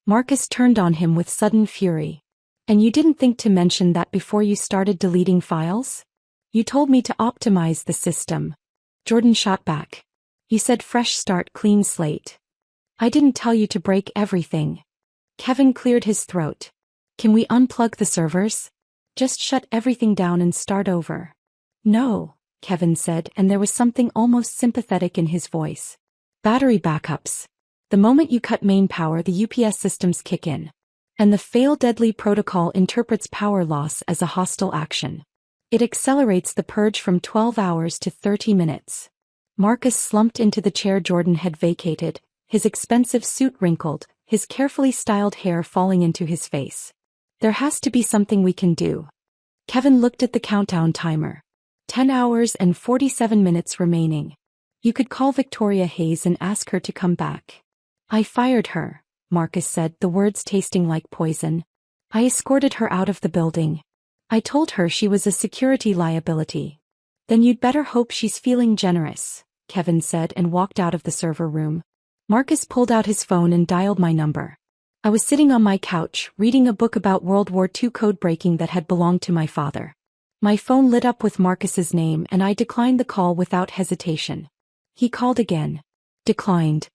Marcus turned on him with sudden fury. "And you didn't think to mention that before you started deleting files? You told me to optimize the system." Jordan shot back. "You said fresh start, clean slate. I didn't tell you to break everything." Kevin cleared his throat. "Can we unplug the servers? Just shut everything down and start over." "No," Kevin said, and there was something almost sympathetic in his voice. "Battery backups. The moment you cut main power, the UPS systems kick in. And the fail deadly protocol interprets power loss as a hostile action. It accelerates the purge from 12 hours to 30 minutes. Marcus slumped into the chair Jordan had vacated, his expensive suit wrinkled, his carefully styled hair falling into his face. "There has to be something we can do." Kevin looked at the countdown timer. 10 hours and 47 minutes remaining. "You could call Victoria Hayes and ask her to come back." "I fired her," Marcus said, the words tasting like poison. "I escorted her out of the building. I told her she was a security liability." "Then you'd better hope she's feeling generous," Kevin said, and walked out of the server room. Marcus pulled out his phone and dialed my number. I was sitting on my couch, reading a book about World War II code breaking that had belonged to my father. My phone lit up with Marcus's name and I declined the call without hesitation. He called again. Declined.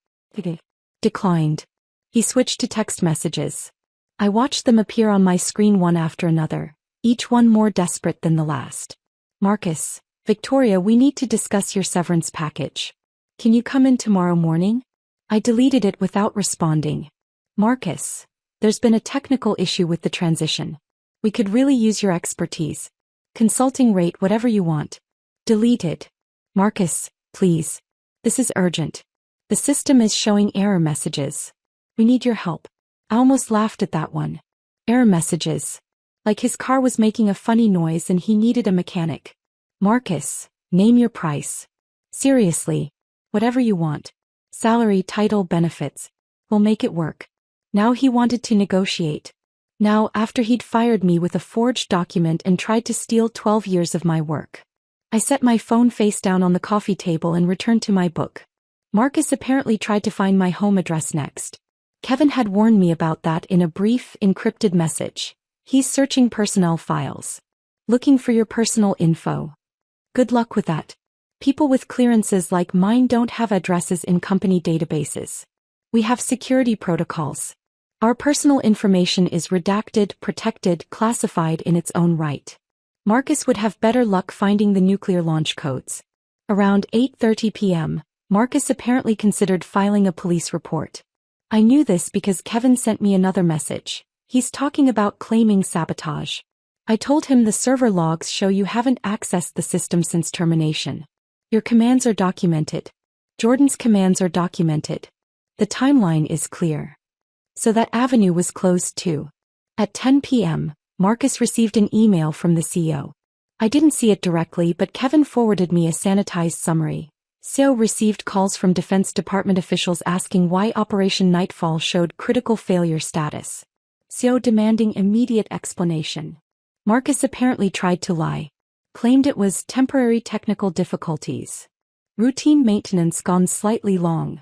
Declined. He switched to text messages. I watched them appear on my screen one after another, each one more desperate than the last. "Marcus, Victoria, we need to discuss your severance package. Can you come in tomorrow morning?" I deleted it without responding. "Marcus, there's been a technical issue with the transition. We could really use your expertise. Consulting rate whatever you want." Deleted. "Marcus, please. This is urgent. The system is showing error messages. We need your help." I almost laughed at that one. Error messages. Like his car was making a funny noise and he needed a mechanic. "Marcus, name your price. Seriously. Whatever you want. Salary, title, benefits. We'll make it work." Now he wanted to negotiate. Now, after he'd fired me with a forged document and tried to steal 12 years of my work. I set my phone face down on the coffee table and returned to my book. Marcus apparently tried to find my home address next. Kevin had warned me about that in a brief, encrypted message. He's searching personnel files. Looking for your personal info. Good luck with that. People with clearances like mine don't have addresses in company databases. We have security protocols. Our personal information is redacted, protected, classified in its own right. Marcus would have better luck finding the nuclear launch codes. Around 8:30 p.m., Marcus apparently considered filing a police report. I knew this because Kevin sent me another message. He's talking about claiming sabotage. I told him the server logs show you haven't accessed the system since termination. Your commands are documented. Jordan's commands are documented. The timeline is clear. So that avenue was closed too. At 10 p.m., Marcus received an email from the CEO. I didn't see it directly, but Kevin forwarded me a sanitized summary. CEO received calls from Defense Department officials asking why Operation Nightfall showed critical failure status. CEO demanding immediate explanation. Marcus apparently tried to lie. Claimed it was temporary technical difficulties. Routine maintenance gone slightly long.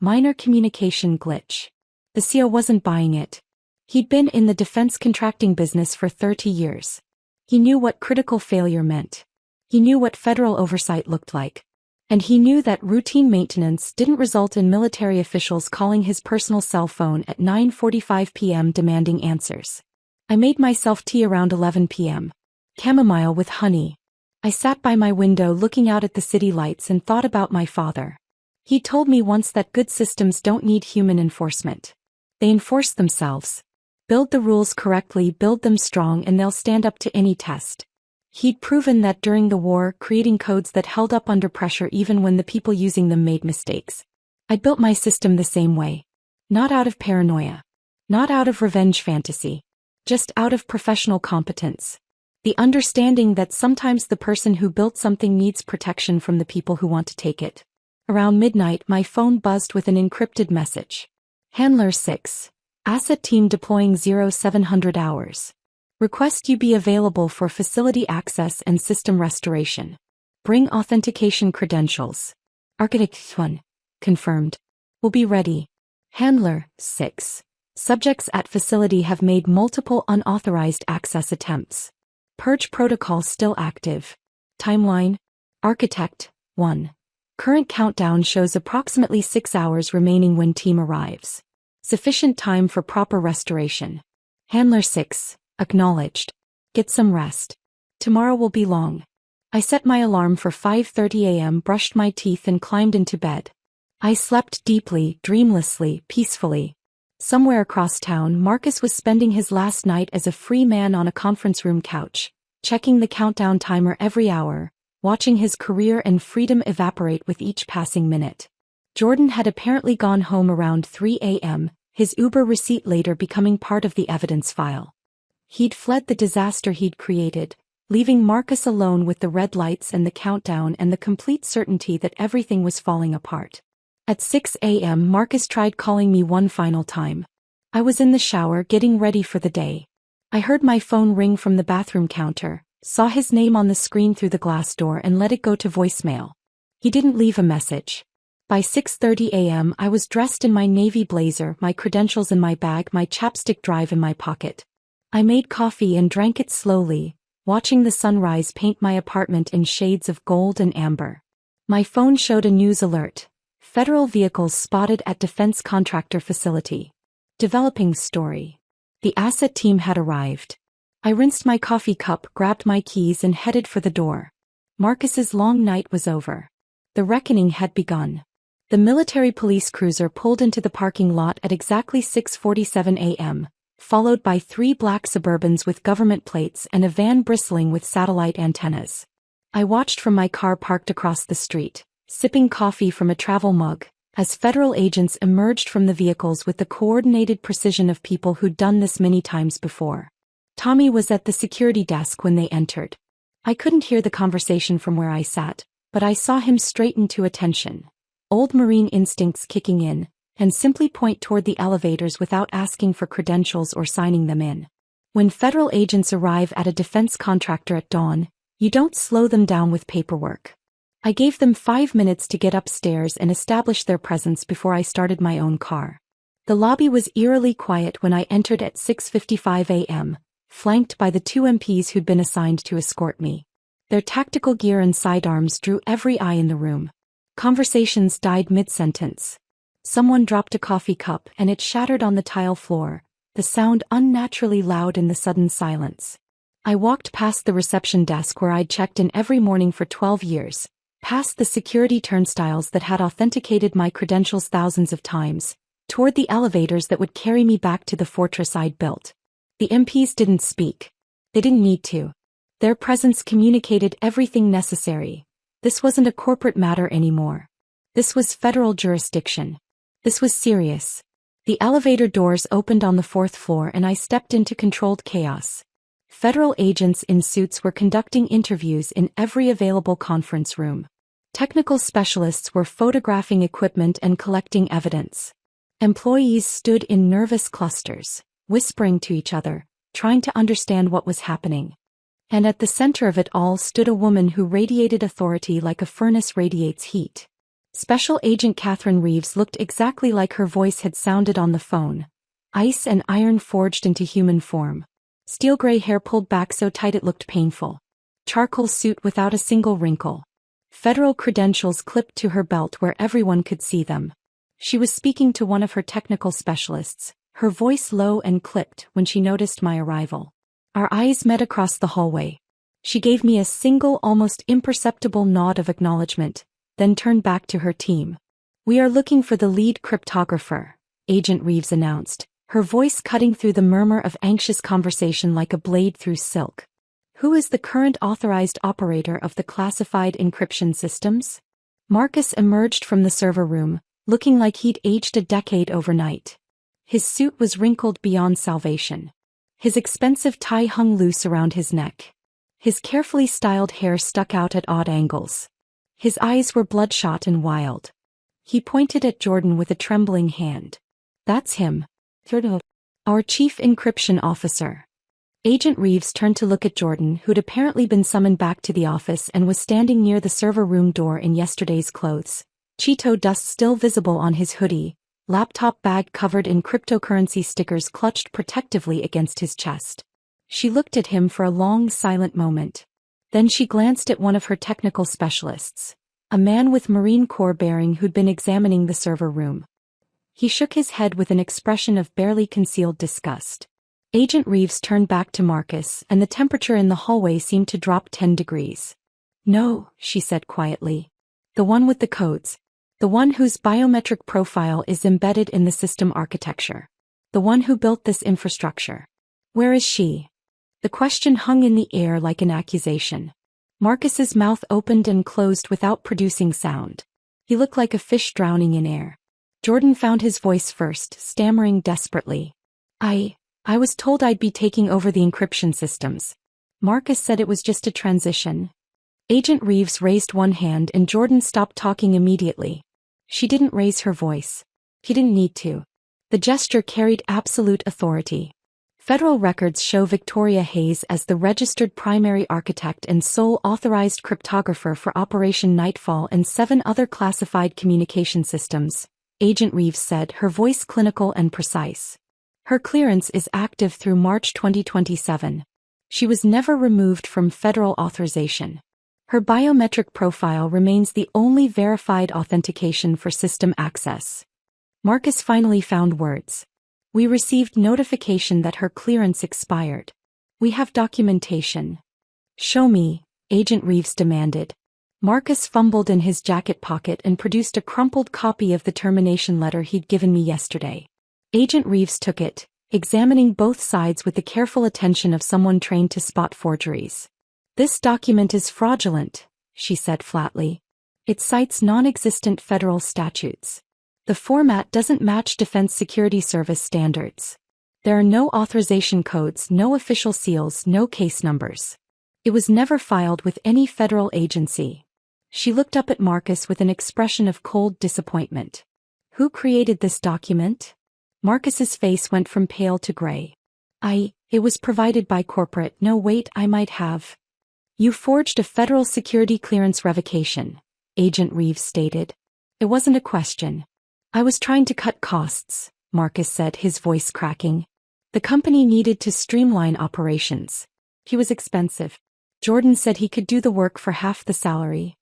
Minor communication glitch. The CEO wasn't buying it. He'd been in the defense contracting business for 30 years. He knew what critical failure meant. He knew what federal oversight looked like. And he knew that routine maintenance didn't result in military officials calling his personal cell phone at 9:45 p.m. demanding answers. I made myself tea around 11 p.m. Chamomile with honey. I sat by my window looking out at the city lights and thought about my father. He told me once that good systems don't need human enforcement. They enforce themselves. Build the rules correctly, build them strong, and they'll stand up to any test. He'd proven that during the war, creating codes that held up under pressure even when the people using them made mistakes. I built my system the same way. Not out of paranoia. Not out of revenge fantasy. Just out of professional competence. The understanding that sometimes the person who built something needs protection from the people who want to take it. Around midnight, my phone buzzed with an encrypted message. Handler 6. Asset team deploying 0700 hours. Request you be available for facility access and system restoration. Bring authentication credentials. Architect 1. Confirmed. Will be ready. Handler 6. Subjects at facility have made multiple unauthorized access attempts. Purge protocol still active. Timeline. Architect 1. Current countdown shows approximately 6 hours remaining when team arrives. Sufficient time for proper restoration. Handler 6. Acknowledged. Get some rest. Tomorrow will be long. I set my alarm for 5:30 a.m., brushed my teeth and climbed into bed. I slept deeply, dreamlessly, peacefully. Somewhere across town, Marcus was spending his last night as a free man on a conference room couch, checking the countdown timer every hour, watching his career and freedom evaporate with each passing minute. Jordan had apparently gone home around 3 a.m., his Uber receipt later becoming part of the evidence file. He'd fled the disaster he'd created, leaving Marcus alone with the red lights and the countdown and the complete certainty that everything was falling apart. At 6 a.m. Marcus tried calling me one final time. I was in the shower getting ready for the day. I heard my phone ring from the bathroom counter, saw his name on the screen through the glass door and let it go to voicemail. He didn't leave a message. By 6:30 a.m. I was dressed in my navy blazer, my credentials in my bag, my chapstick drive in my pocket. I made coffee and drank it slowly, watching the sunrise paint my apartment in shades of gold and amber. My phone showed a news alert. Federal vehicles spotted at defense contractor facility. Developing story. The asset team had arrived. I rinsed my coffee cup, grabbed my keys and headed for the door. Marcus's long night was over. The reckoning had begun. The military police cruiser pulled into the parking lot at exactly 6:47 a.m., followed by 3 black Suburbans with government plates and a van bristling with satellite antennas. I watched from my car parked across the street, sipping coffee from a travel mug, as federal agents emerged from the vehicles with the coordinated precision of people who'd done this many times before. Tommy was at the security desk when they entered. I couldn't hear the conversation from where I sat, but I saw him straighten to attention. Old Marine instincts kicking in, and simply point toward the elevators without asking for credentials or signing them in. When federal agents arrive at a defense contractor at dawn, you don't slow them down with paperwork. I gave them 5 minutes to get upstairs and establish their presence before I started my own car. The lobby was eerily quiet when I entered at 6:55 a.m., flanked by the two MPs who'd been assigned to escort me. Their tactical gear and sidearms drew every eye in the room. Conversations died mid-sentence. Someone dropped a coffee cup and it shattered on the tile floor, the sound unnaturally loud in the sudden silence. I walked past the reception desk where I'd checked in every morning for 12 years, past the security turnstiles that had authenticated my credentials thousands of times, toward the elevators that would carry me back to the fortress I'd built. The MPs didn't speak. They didn't need to. Their presence communicated everything necessary. This wasn't a corporate matter anymore. This was federal jurisdiction. This was serious. The elevator doors opened on the 4th floor and I stepped into controlled chaos. Federal agents in suits were conducting interviews in every available conference room. Technical specialists were photographing equipment and collecting evidence. Employees stood in nervous clusters, whispering to each other, trying to understand what was happening. And at the center of it all stood a woman who radiated authority like a furnace radiates heat. Special Agent Catherine Reeves looked exactly like her voice had sounded on the phone. Ice and iron forged into human form. Steel gray hair pulled back so tight it looked painful. Charcoal suit without a single wrinkle. Federal credentials clipped to her belt where everyone could see them. She was speaking to one of her technical specialists, her voice low and clipped when she noticed my arrival. Our eyes met across the hallway. She gave me a single, almost imperceptible nod of acknowledgement, then turned back to her team. "We are looking for the lead cryptographer," Agent Reeves announced, her voice cutting through the murmur of anxious conversation like a blade through silk. "Who is the current authorized operator of the classified encryption systems?" Marcus emerged from the server room, looking like he'd aged a decade overnight. His suit was wrinkled beyond salvation. His expensive tie hung loose around his neck. His carefully styled hair stuck out at odd angles. His eyes were bloodshot and wild. He pointed at Jordan with a trembling hand. "That's him. Our chief encryption officer." Agent Reeves turned to look at Jordan, who'd apparently been summoned back to the office and was standing near the server room door in yesterday's clothes. Cheeto dust still visible on his hoodie, laptop bag covered in cryptocurrency stickers clutched protectively against his chest. She looked at him for a long, silent moment. Then she glanced at one of her technical specialists, a man with Marine Corps bearing who'd been examining the server room. He shook his head with an expression of barely concealed disgust. Agent Reeves turned back to Marcus, and the temperature in the hallway seemed to drop 10 degrees. "No," she said quietly. "The one with the codes. The one whose biometric profile is embedded in the system architecture. The one who built this infrastructure. Where is she?" The question hung in the air like an accusation. Marcus's mouth opened and closed without producing sound. He looked like a fish drowning in air. Jordan found his voice first, stammering desperately. I was told I'd be taking over the encryption systems. Marcus said it was just a transition." Agent Reeves raised one hand and Jordan stopped talking immediately. She didn't raise her voice. He didn't need to. The gesture carried absolute authority. Federal records show Victoria Hayes as the registered primary architect and sole authorized cryptographer for Operation Nightfall and 7 other classified communication systems, Agent Reeves said, her voice clinical and precise. Her clearance is active through March 2027. She was never removed from federal authorization. Her biometric profile remains the only verified authentication for system access. Marcus finally found words. "We received notification that her clearance expired. We have documentation." "Show me," Agent Reeves demanded. Marcus fumbled in his jacket pocket and produced a crumpled copy of the termination letter he'd given me yesterday. Agent Reeves took it, examining both sides with the careful attention of someone trained to spot forgeries. "This document is fraudulent," she said flatly. "It cites non-existent federal statutes. The format doesn't match Defense Security Service standards. There are no authorization codes, no official seals, no case numbers. It was never filed with any federal agency." She looked up at Marcus with an expression of cold disappointment. "Who created this document?" Marcus's face went from pale to gray. It was provided by corporate. No, wait, I might have." "You forged a federal security clearance revocation," Agent Reeves stated. "It wasn't a question. I was trying to cut costs," Marcus said, his voice cracking. The company needed to streamline operations. He was expensive. Jordan said he could do the work for half the salary.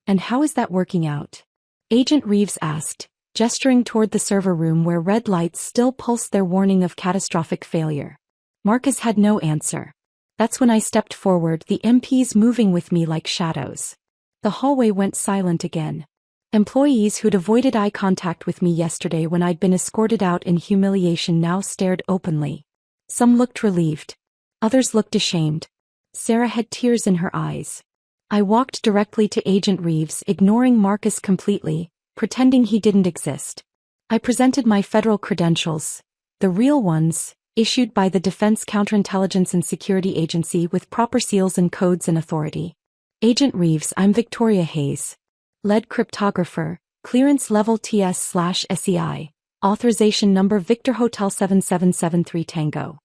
And how is that working out? Agent Reeves asked, gesturing toward the server room where red lights still pulsed their warning of catastrophic failure. Marcus had no answer. That's when I stepped forward, the MPs moving with me like shadows. The hallway went silent again. Employees who'd avoided eye contact with me yesterday when I'd been escorted out in humiliation now stared openly. Some looked relieved. Others looked ashamed. Sarah had tears in her eyes. I walked directly to Agent Reeves, ignoring Marcus completely, pretending he didn't exist. I presented my federal credentials, the real ones, issued by the Defense Counterintelligence and Security Agency with proper seals and codes and authority. Agent Reeves, I'm Victoria Hayes. Lead cryptographer, clearance level TS/SEI, authorization number Victor Hotel 7773 Tango.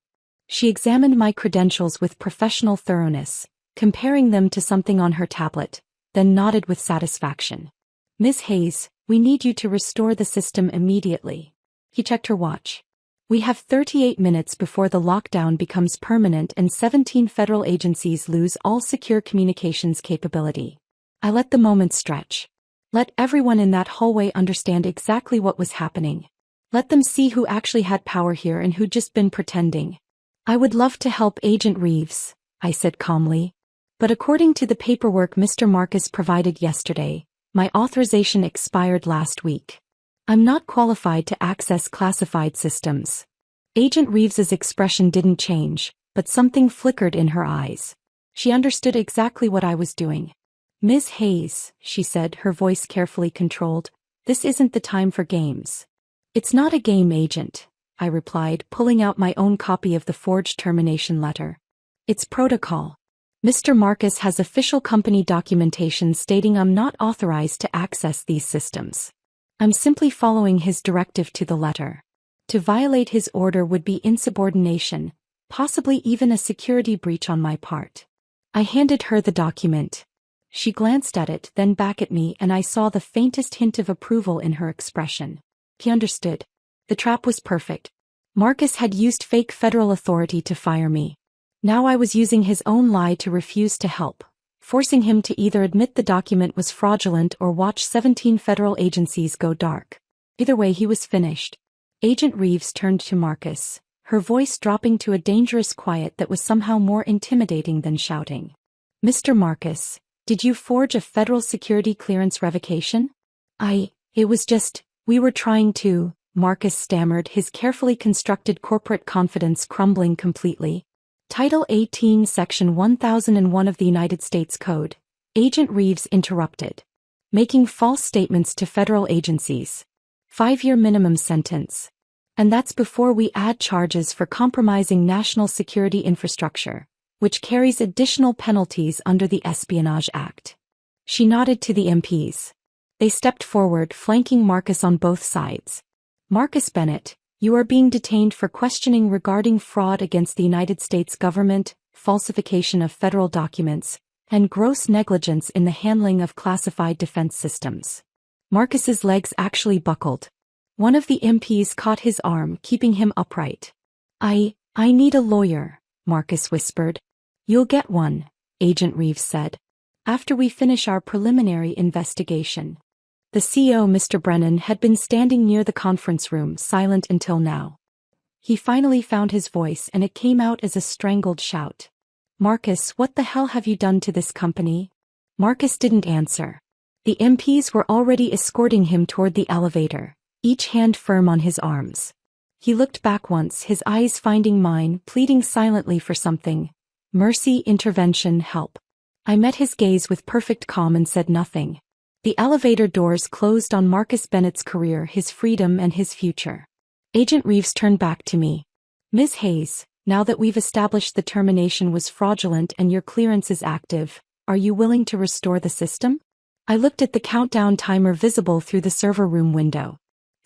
She examined my credentials with professional thoroughness, comparing them to something on her tablet, then nodded with satisfaction. Ms. Hayes, we need you to restore the system immediately. He checked her watch. We have 38 minutes before the lockdown becomes permanent and 17 federal agencies lose all secure communications capability. I let the moment stretch. Let everyone in that hallway understand exactly what was happening. Let them see who actually had power here and who'd just been pretending. I would love to help Agent Reeves, I said calmly. But according to the paperwork Mr. Marcus provided yesterday, my authorization expired last week. I'm not qualified to access classified systems. Agent Reeves's expression didn't change, but something flickered in her eyes. She understood exactly what I was doing. Ms. Hayes, she said, her voice carefully controlled, this isn't the time for games. It's not a game, Agent, I replied, pulling out my own copy of the forged termination letter. It's protocol. Mr. Marcus has official company documentation stating I'm not authorized to access these systems. I'm simply following his directive to the letter. To violate his order would be insubordination, possibly even a security breach on my part. I handed her the document. She glanced at it, then back at me, and I saw the faintest hint of approval in her expression. He understood. The trap was perfect. Marcus had used fake federal authority to fire me. Now I was using his own lie to refuse to help, forcing him to either admit the document was fraudulent or watch 17 federal agencies go dark. Either way, he was finished. Agent Reeves turned to Marcus, her voice dropping to a dangerous quiet that was somehow more intimidating than shouting. Mr. Marcus, did you forge a federal security clearance revocation? It was just, we were trying to, Marcus stammered, his carefully constructed corporate confidence crumbling completely. Title 18 Section 1001 of the United States Code. Agent Reeves interrupted. Making false statements to federal agencies. 5-year minimum sentence. And that's before we add charges for compromising national security infrastructure, which carries additional penalties under the Espionage Act. She nodded to the MPs. They stepped forward, flanking Marcus on both sides. Marcus Bennett, you are being detained for questioning regarding fraud against the United States government, falsification of federal documents, and gross negligence in the handling of classified defense systems. Marcus's legs actually buckled. One of the MPs caught his arm, keeping him upright. I need a lawyer, Marcus whispered. You'll get one, Agent Reeves said. After we finish our preliminary investigation. The CEO, Mr. Brennan, had been standing near the conference room, silent until now. He finally found his voice, and it came out as a strangled shout. Marcus, what the hell have you done to this company? Marcus didn't answer. The MPs were already escorting him toward the elevator, each hand firm on his arms. He looked back once, his eyes finding mine, pleading silently for something. Mercy, intervention, help. I met his gaze with perfect calm and said nothing. The elevator doors closed on Marcus Bennett's career, his freedom, and his future. Agent Reeves turned back to me. Ms. Hayes, now that we've established the termination was fraudulent and your clearance is active, are you willing to restore the system? I looked at the countdown timer visible through the server room window.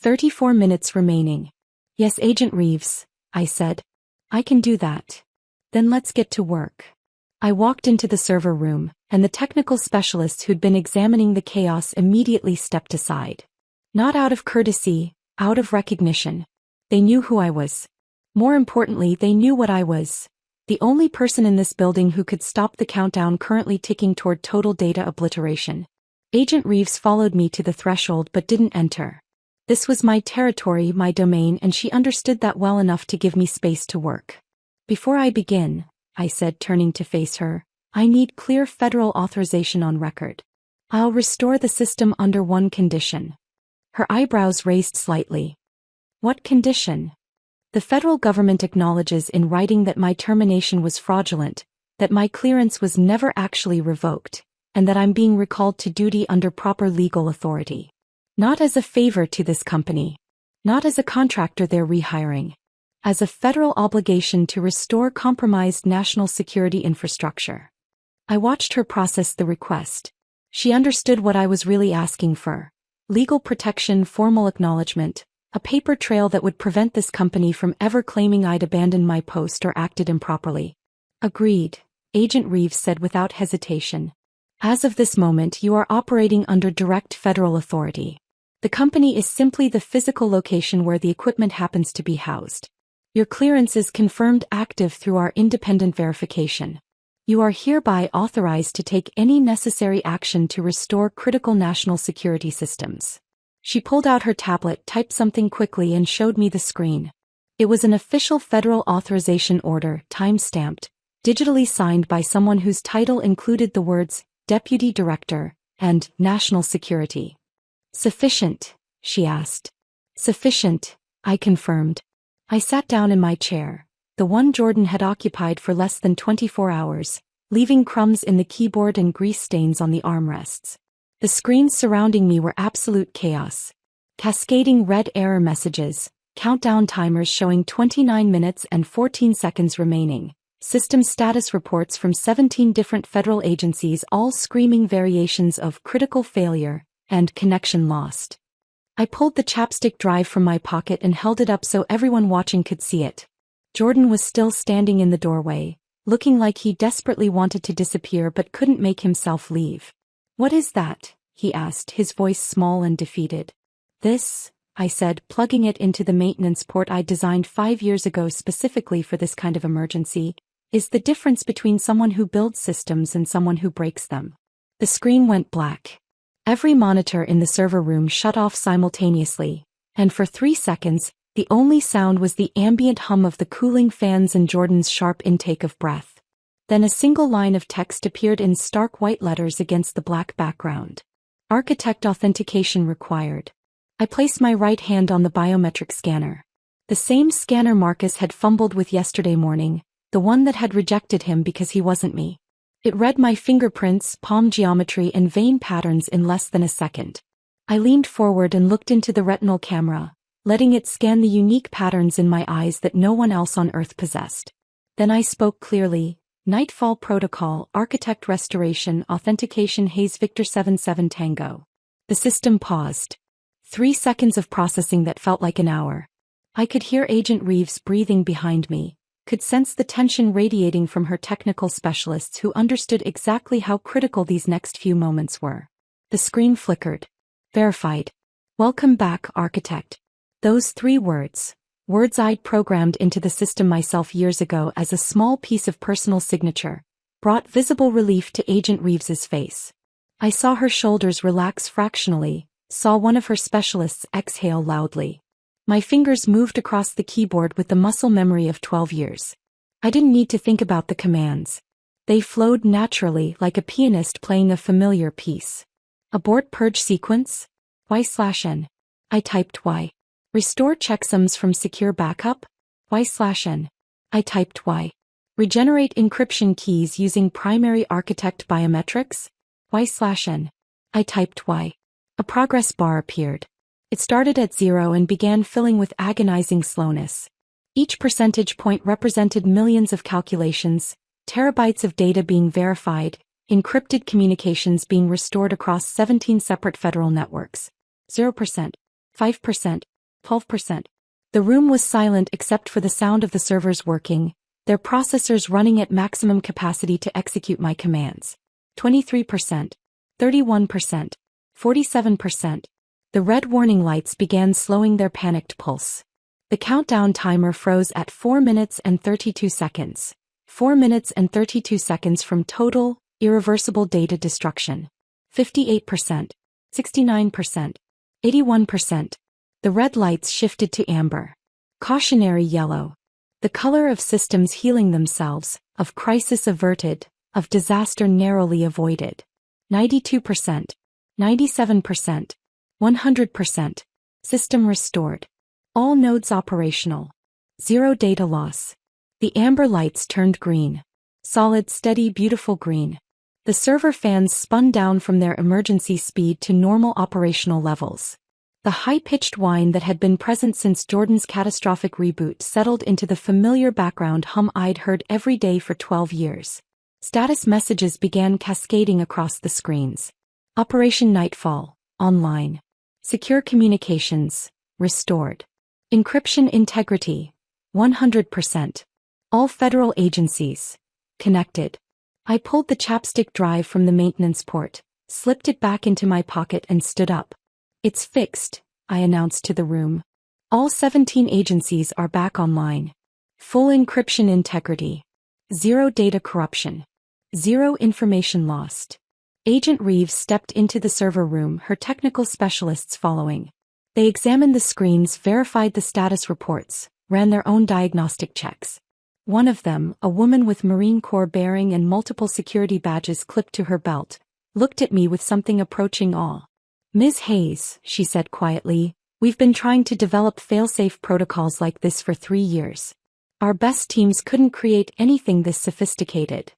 34 minutes remaining. Yes, Agent Reeves, I said. I can do that. Then let's get to work. I walked into the server room, and the technical specialists who'd been examining the chaos immediately stepped aside. Not out of courtesy, out of recognition. They knew who I was. More importantly, they knew what I was. The only person in this building who could stop the countdown currently ticking toward total data obliteration. Agent Reeves followed me to the threshold but didn't enter. This was my territory, my domain, and she understood that well enough to give me space to work. Before I begin, I said, turning to face her, I need clear federal authorization on record. I'll restore the system under one condition. Her eyebrows raised slightly. What condition? The federal government acknowledges in writing that my termination was fraudulent, that my clearance was never actually revoked, and that I'm being recalled to duty under proper legal authority. Not as a favor to this company. Not as a contractor they're rehiring. As a federal obligation to restore compromised national security infrastructure. I watched her process the request. She understood what I was really asking for. Legal protection, formal acknowledgement, a paper trail that would prevent this company from ever claiming I'd abandoned my post or acted improperly. Agreed, Agent Reeves said without hesitation. As of this moment, you are operating under direct federal authority. The company is simply the physical location where the equipment happens to be housed. Your clearance is confirmed active through our independent verification. You are hereby authorized to take any necessary action to restore critical national security systems. She pulled out her tablet, typed something quickly, and showed me the screen. It was an official federal authorization order, time-stamped, digitally signed by someone whose title included the words, Deputy Director, and National Security. Sufficient, she asked. Sufficient, I confirmed. I sat down in my chair, the one Jordan had occupied for less than 24 hours, leaving crumbs in the keyboard and grease stains on the armrests. The screens surrounding me were absolute chaos. Cascading red error messages, countdown timers showing 29 minutes and 14 seconds remaining, system status reports from 17 different federal agencies, all screaming variations of critical failure and connection lost. I pulled the chapstick drive from my pocket and held it up so everyone watching could see it. Jordan was still standing in the doorway, looking like he desperately wanted to disappear but couldn't make himself leave. What is that? He asked, his voice small and defeated. This, I said, plugging it into the maintenance port I designed 5 years ago specifically for this kind of emergency, is the difference between someone who builds systems and someone who breaks them. The screen went black. Every monitor in the server room shut off simultaneously, and for 3 seconds, the only sound was the ambient hum of the cooling fans and Jordan's sharp intake of breath. Then a single line of text appeared in stark white letters against the black background. Architect authentication required. I placed my right hand on the biometric scanner. The same scanner Marcus had fumbled with yesterday morning, the one that had rejected him because he wasn't me. It read my fingerprints, palm geometry, and vein patterns in less than a second. I leaned forward and looked into the retinal camera, letting it scan the unique patterns in my eyes that no one else on Earth possessed. Then I spoke clearly. Nightfall Protocol, Architect Restoration, Authentication Hayes Victor 77 Tango. The system paused. 3 seconds of processing that felt like an hour. I could hear Agent Reeves breathing behind me, could sense the tension radiating from her technical specialists who understood exactly how critical these next few moments were. The screen flickered. Verified. Welcome back, Architect. Those 3 words. Words I'd programmed into the system myself years ago as a small piece of personal signature, brought visible relief to Agent Reeves's face. I saw her shoulders relax fractionally, saw one of her specialists exhale loudly. My fingers moved across the keyboard with the muscle memory of 12 years. I didn't need to think about the commands. They flowed naturally like a pianist playing a familiar piece. Abort purge sequence? Y/N. I typed Y. Restore checksums from secure backup? Y/N. I typed Y. Regenerate encryption keys using primary architect biometrics? Y/N. I typed Y. A progress bar appeared. It started at 0 and began filling with agonizing slowness. Each percentage point represented millions of calculations, terabytes of data being verified, encrypted communications being restored across 17 separate federal networks. 0%, 5%, 12%. The room was silent except for the sound of the servers working, their processors running at maximum capacity to execute my commands. 23%, 31%, 47%. The red warning lights began slowing their panicked pulse. The countdown timer froze at 4 minutes and 32 seconds. 4 minutes and 32 seconds from total, irreversible data destruction. 58%. 69%. 81%. The red lights shifted to amber. Cautionary yellow. The color of systems healing themselves, of crisis averted, of disaster narrowly avoided. 92%. 97%. 100%. System restored. All nodes operational. Zero data loss. The amber lights turned green. Solid, steady, beautiful green. The server fans spun down from their emergency speed to normal operational levels. The high-pitched whine that had been present since Jordan's catastrophic reboot settled into the familiar background hum I'd heard every day for 12 years. Status messages began cascading across the screens. Operation Nightfall, online. Secure communications, restored. Encryption integrity, 100%. All federal agencies, connected. I pulled the chapstick drive from the maintenance port, slipped it back into my pocket and stood up. It's fixed, I announced to the room. All 17 agencies are back online. Full encryption integrity. Zero data corruption. Zero information lost. Agent Reeves stepped into the server room, her technical specialists following. They examined the screens, verified the status reports, ran their own diagnostic checks. One of them, a woman with Marine Corps bearing and multiple security badges clipped to her belt, looked at me with something approaching awe. Ms. Hayes, she said quietly, we've been trying to develop fail-safe protocols like this for 3 years. Our best teams couldn't create anything this sophisticated.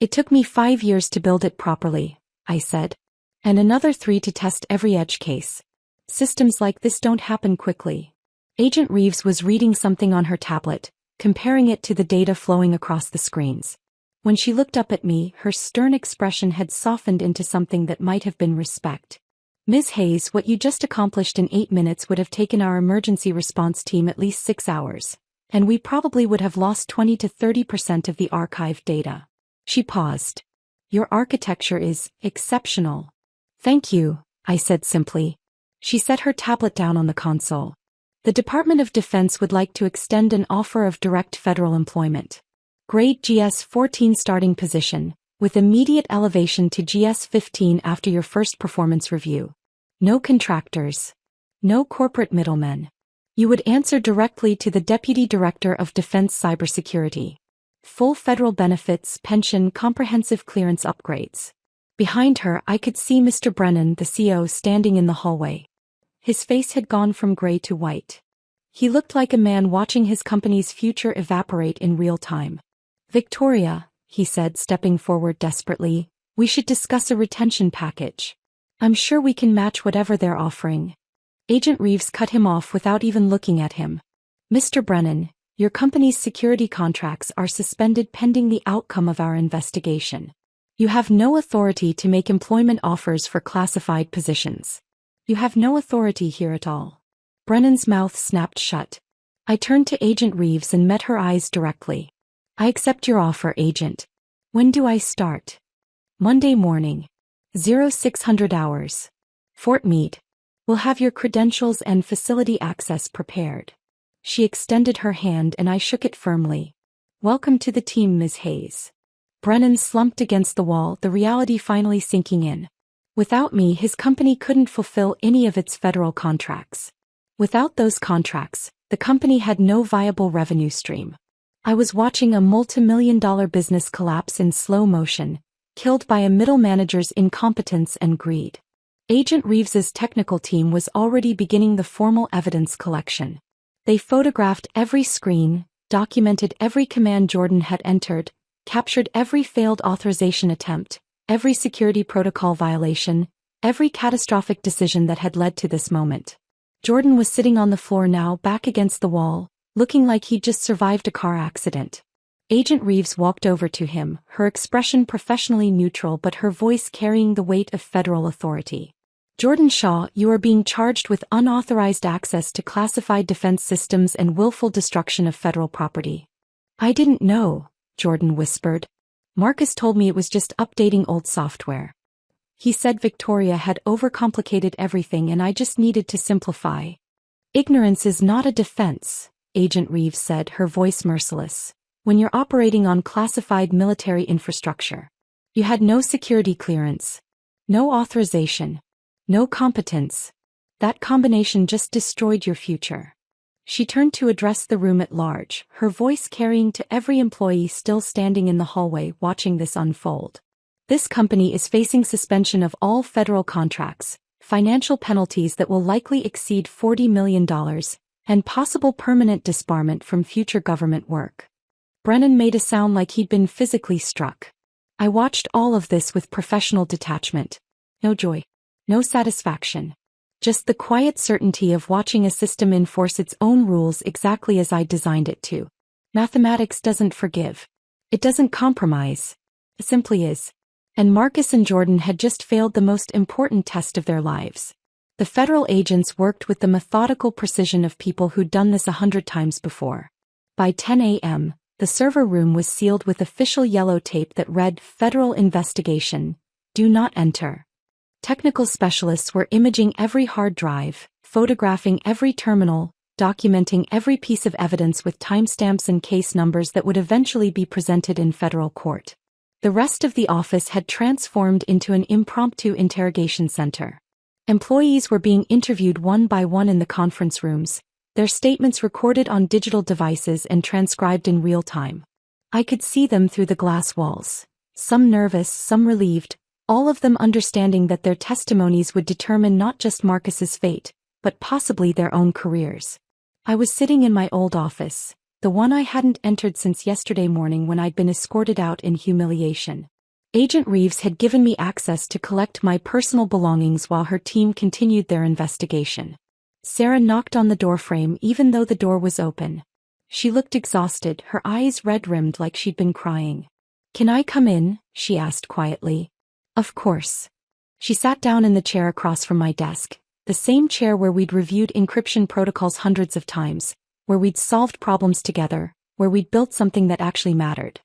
It took me 5 years to build it properly, I said. And another 3 to test every edge case. Systems like this don't happen quickly. Agent Reeves was reading something on her tablet, comparing it to the data flowing across the screens. When she looked up at me, her stern expression had softened into something that might have been respect. Ms. Hayes, what you just accomplished in 8 minutes would have taken our emergency response team at least 6 hours, and we probably would have lost 20 to 30% of the archived data. She paused. Your architecture is exceptional. Thank you, I said simply. She set her tablet down on the console. The Department of Defense would like to extend an offer of direct federal employment. Grade GS-14 starting position, with immediate elevation to GS-15 after your first performance review. No contractors. No corporate middlemen. You would answer directly to the Deputy Director of Defense Cybersecurity. Full federal benefits, pension, comprehensive clearance upgrades. Behind her, I could see Mr. Brennan, the CEO, standing in the hallway. His face had gone from gray to white. He looked like a man watching his company's future evaporate in real time. Victoria, he said, stepping forward desperately, we should discuss a retention package. I'm sure we can match whatever they're offering. Agent Reeves cut him off without even looking at him. Mr. Brennan, your company's security contracts are suspended pending the outcome of our investigation. You have no authority to make employment offers for classified positions. You have no authority here at all. Brennan's mouth snapped shut. I turned to Agent Reeves and met her eyes directly. I accept your offer, Agent. When do I start? Monday morning. 0600 hours. Fort Meade. We'll have your credentials and facility access prepared. She extended her hand and I shook it firmly. Welcome to the team, Ms. Hayes. Brennan slumped against the wall, the reality finally sinking in. Without me, his company couldn't fulfill any of its federal contracts. Without those contracts, the company had no viable revenue stream. I was watching a multi-million-dollar business collapse in slow motion, killed by a middle manager's incompetence and greed. Agent Reeves's technical team was already beginning the formal evidence collection. They photographed every screen, documented every command Jordan had entered, captured every failed authorization attempt, every security protocol violation, every catastrophic decision that had led to this moment. Jordan was sitting on the floor now, back against the wall, looking like he'd just survived a car accident. Agent Reeves walked over to him, her expression professionally neutral but her voice carrying the weight of federal authority. Jordan Shaw, you are being charged with unauthorized access to classified defense systems and willful destruction of federal property. I didn't know, Jordan whispered. Marcus told me it was just updating old software. He said Victoria had overcomplicated everything and I just needed to simplify. Ignorance is not a defense, Agent Reeves said, her voice merciless. When you're operating on classified military infrastructure. You had no security clearance. No authorization. No competence. That combination just destroyed your future. She turned to address the room at large, her voice carrying to every employee still standing in the hallway watching this unfold. This company is facing suspension of all federal contracts, financial penalties that will likely exceed $40 million, and possible permanent disbarment from future government work. Brennan made a sound like he'd been physically struck. I watched all of this with professional detachment. No joy. No satisfaction. Just the quiet certainty of watching a system enforce its own rules exactly as I designed it to. Mathematics doesn't forgive. It doesn't compromise. It simply is. And Marcus and Jordan had just failed the most important test of their lives. The federal agents worked with the methodical precision of people who'd done this 100 times before. By 10 a.m., the server room was sealed with official yellow tape that read, "Federal Investigation. Do not enter." Technical specialists were imaging every hard drive, photographing every terminal, documenting every piece of evidence with timestamps and case numbers that would eventually be presented in federal court. The rest of the office had transformed into an impromptu interrogation center. Employees were being interviewed one by one in the conference rooms, their statements recorded on digital devices and transcribed in real time. I could see them through the glass walls, some nervous, some relieved, all of them understanding that their testimonies would determine not just Marcus's fate, but possibly their own careers. I was sitting in my old office, the one I hadn't entered since yesterday morning when I'd been escorted out in humiliation. Agent Reeves had given me access to collect my personal belongings while her team continued their investigation. Sarah knocked on the doorframe even though the door was open. She looked exhausted, her eyes red-rimmed like she'd been crying. "Can I come in?" she asked quietly. "Of course." She sat down in the chair across from my desk, the same chair where we'd reviewed encryption protocols hundreds of times, where we'd solved problems together, where we'd built something that actually mattered.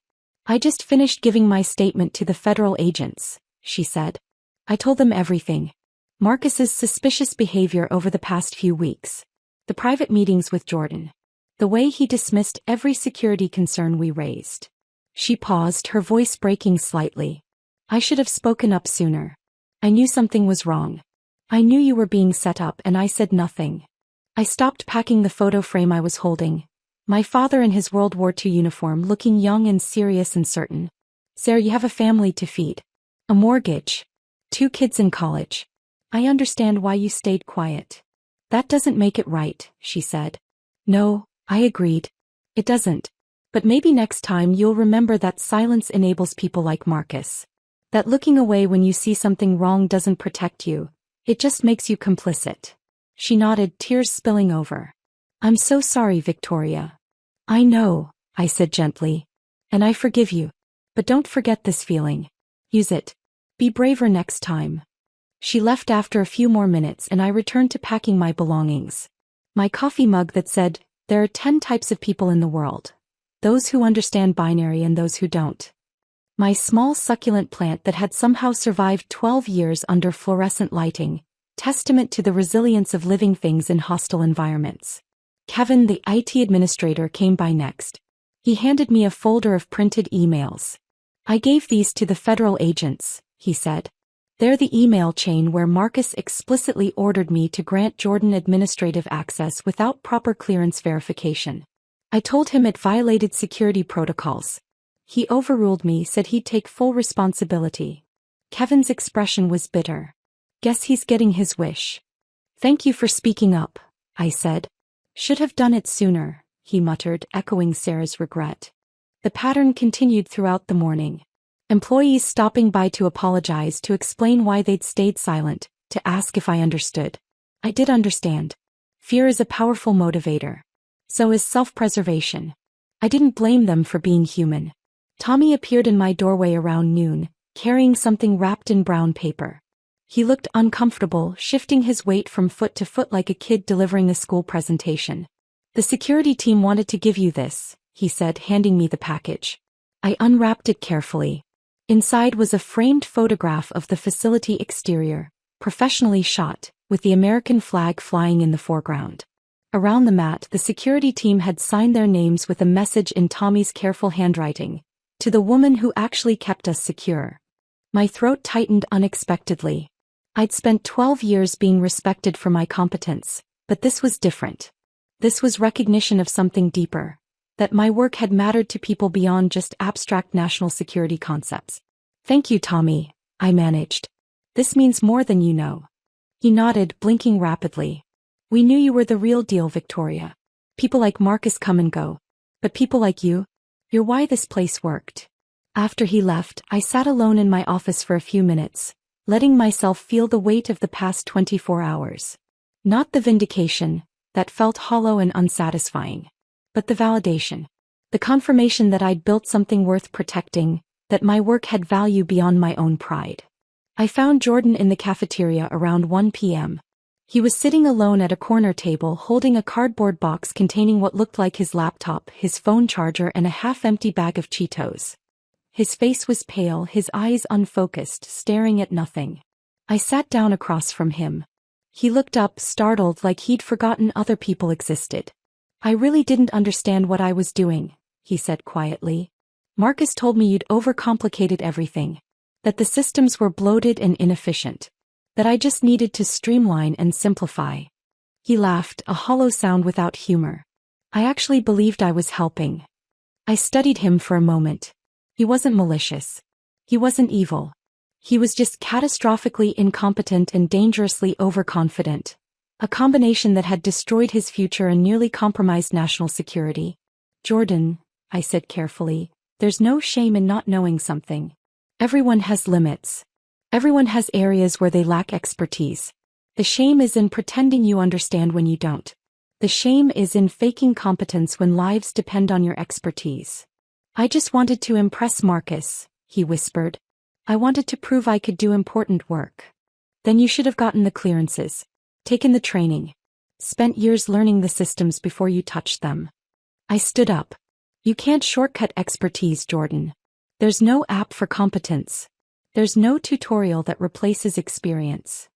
"I just finished giving my statement to the federal agents," she said. "I told them everything. Marcus's suspicious behavior over the past few weeks. The private meetings with Jordan. The way he dismissed every security concern we raised." She paused, her voice breaking slightly. "I should have spoken up sooner. I knew something was wrong. I knew you were being set up and I said nothing. I stopped packing the photo frame I was holding. My father in his World War II uniform looking young and serious and certain. Sarah, you have a family to feed. A mortgage. 2 kids in college. I understand why you stayed quiet." "That doesn't make it right," she said. "No," I agreed. "It doesn't. But maybe next time you'll remember that silence enables people like Marcus. That looking away when you see something wrong doesn't protect you, it just makes you complicit." She nodded, tears spilling over. "I'm so sorry, Victoria." "I know," I said gently. "And I forgive you. But don't forget this feeling. Use it. Be braver next time." She left after a few more minutes and I returned to packing my belongings. My coffee mug that said, "There are 10 types of people in the world. Those who understand binary and those who don't." My small succulent plant that had somehow survived 12 years under fluorescent lighting, testament to the resilience of living things in hostile environments. Kevin, the IT administrator, came by next. He handed me a folder of printed emails. "I gave these to the federal agents," he said. "They're the email chain where Marcus explicitly ordered me to grant Jordan administrative access without proper clearance verification. I told him it violated security protocols. He overruled me, said he'd take full responsibility." Kevin's expression was bitter. "Guess he's getting his wish." "Thank you for speaking up," I said. "Should have done it sooner," he muttered, echoing Sarah's regret. The pattern continued throughout the morning. Employees stopping by to apologize, to explain why they'd stayed silent, to ask if I understood. I did understand. Fear is a powerful motivator. So is self-preservation. I didn't blame them for being human. Tommy appeared in my doorway around noon, carrying something wrapped in brown paper. He looked uncomfortable, shifting his weight from foot to foot like a kid delivering a school presentation. "The security team wanted to give you this," he said, handing me the package. I unwrapped it carefully. Inside was a framed photograph of the facility exterior, professionally shot, with the American flag flying in the foreground. Around the mat, the security team had signed their names with a message in Tommy's careful handwriting. To the woman who actually kept us secure. My throat tightened unexpectedly. I'd spent 12 years being respected for my competence, but this was different. This was recognition of something deeper. That my work had mattered to people beyond just abstract national security concepts. Thank you, Tommy, I managed. This means more than you know. He nodded, blinking rapidly. We knew you were the real deal, Victoria. People like Marcus come and go. But people like you? You're why this place worked. After he left, I sat alone in my office for a few minutes, letting myself feel the weight of the past 24 hours. Not the vindication, that felt hollow and unsatisfying. But the validation. The confirmation that I'd built something worth protecting, that my work had value beyond my own pride. I found Jordan in the cafeteria around 1 p.m. He was sitting alone at a corner table holding a cardboard box containing what looked like his laptop, his phone charger and a half-empty bag of Cheetos. His face was pale, his eyes unfocused, staring at nothing. I sat down across from him. He looked up, startled, like he'd forgotten other people existed. I really didn't understand what I was doing, he said quietly. Marcus told me you'd overcomplicated everything. That the systems were bloated and inefficient. That I just needed to streamline and simplify. He laughed, a hollow sound without humor. I actually believed I was helping. I studied him for a moment. He wasn't malicious. He wasn't evil. He was just catastrophically incompetent and dangerously overconfident. A combination that had destroyed his future and nearly compromised national security. Jordan, I said carefully, there's no shame in not knowing something. Everyone has limits. Everyone has areas where they lack expertise. The shame is in pretending you understand when you don't. The shame is in faking competence when lives depend on your expertise. I just wanted to impress Marcus, he whispered. I wanted to prove I could do important work. Then you should have gotten the clearances. Taken the training. Spent years learning the systems before you touched them. I stood up. You can't shortcut expertise, Jordan. There's no app for competence. There's no tutorial that replaces experience.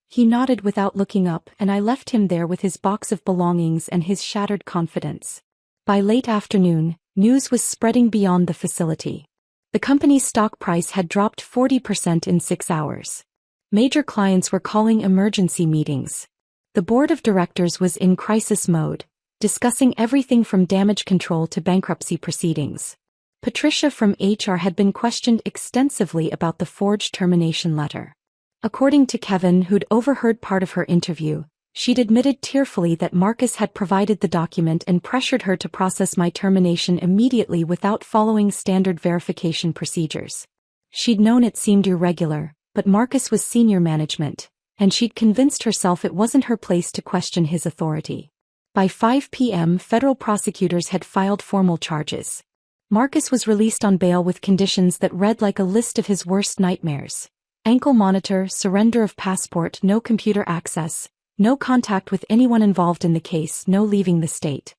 He nodded without looking up, and I left him there with his box of belongings and his shattered confidence. By late afternoon, news was spreading beyond the facility. The company's stock price had dropped 40% in 6 hours. Major clients were calling emergency meetings. The board of directors was in crisis mode, discussing everything from damage control to bankruptcy proceedings. Patricia from HR had been questioned extensively about the forged termination letter. According to Kevin, who'd overheard part of her interview, she'd admitted tearfully that Marcus had provided the document and pressured her to process my termination immediately without following standard verification procedures. She'd known it seemed irregular, but Marcus was senior management, and she'd convinced herself it wasn't her place to question his authority. By 5 p.m., federal prosecutors had filed formal charges. Marcus was released on bail with conditions that read like a list of his worst nightmares. Ankle monitor, surrender of passport, no computer access, no contact with anyone involved in the case, no leaving the state.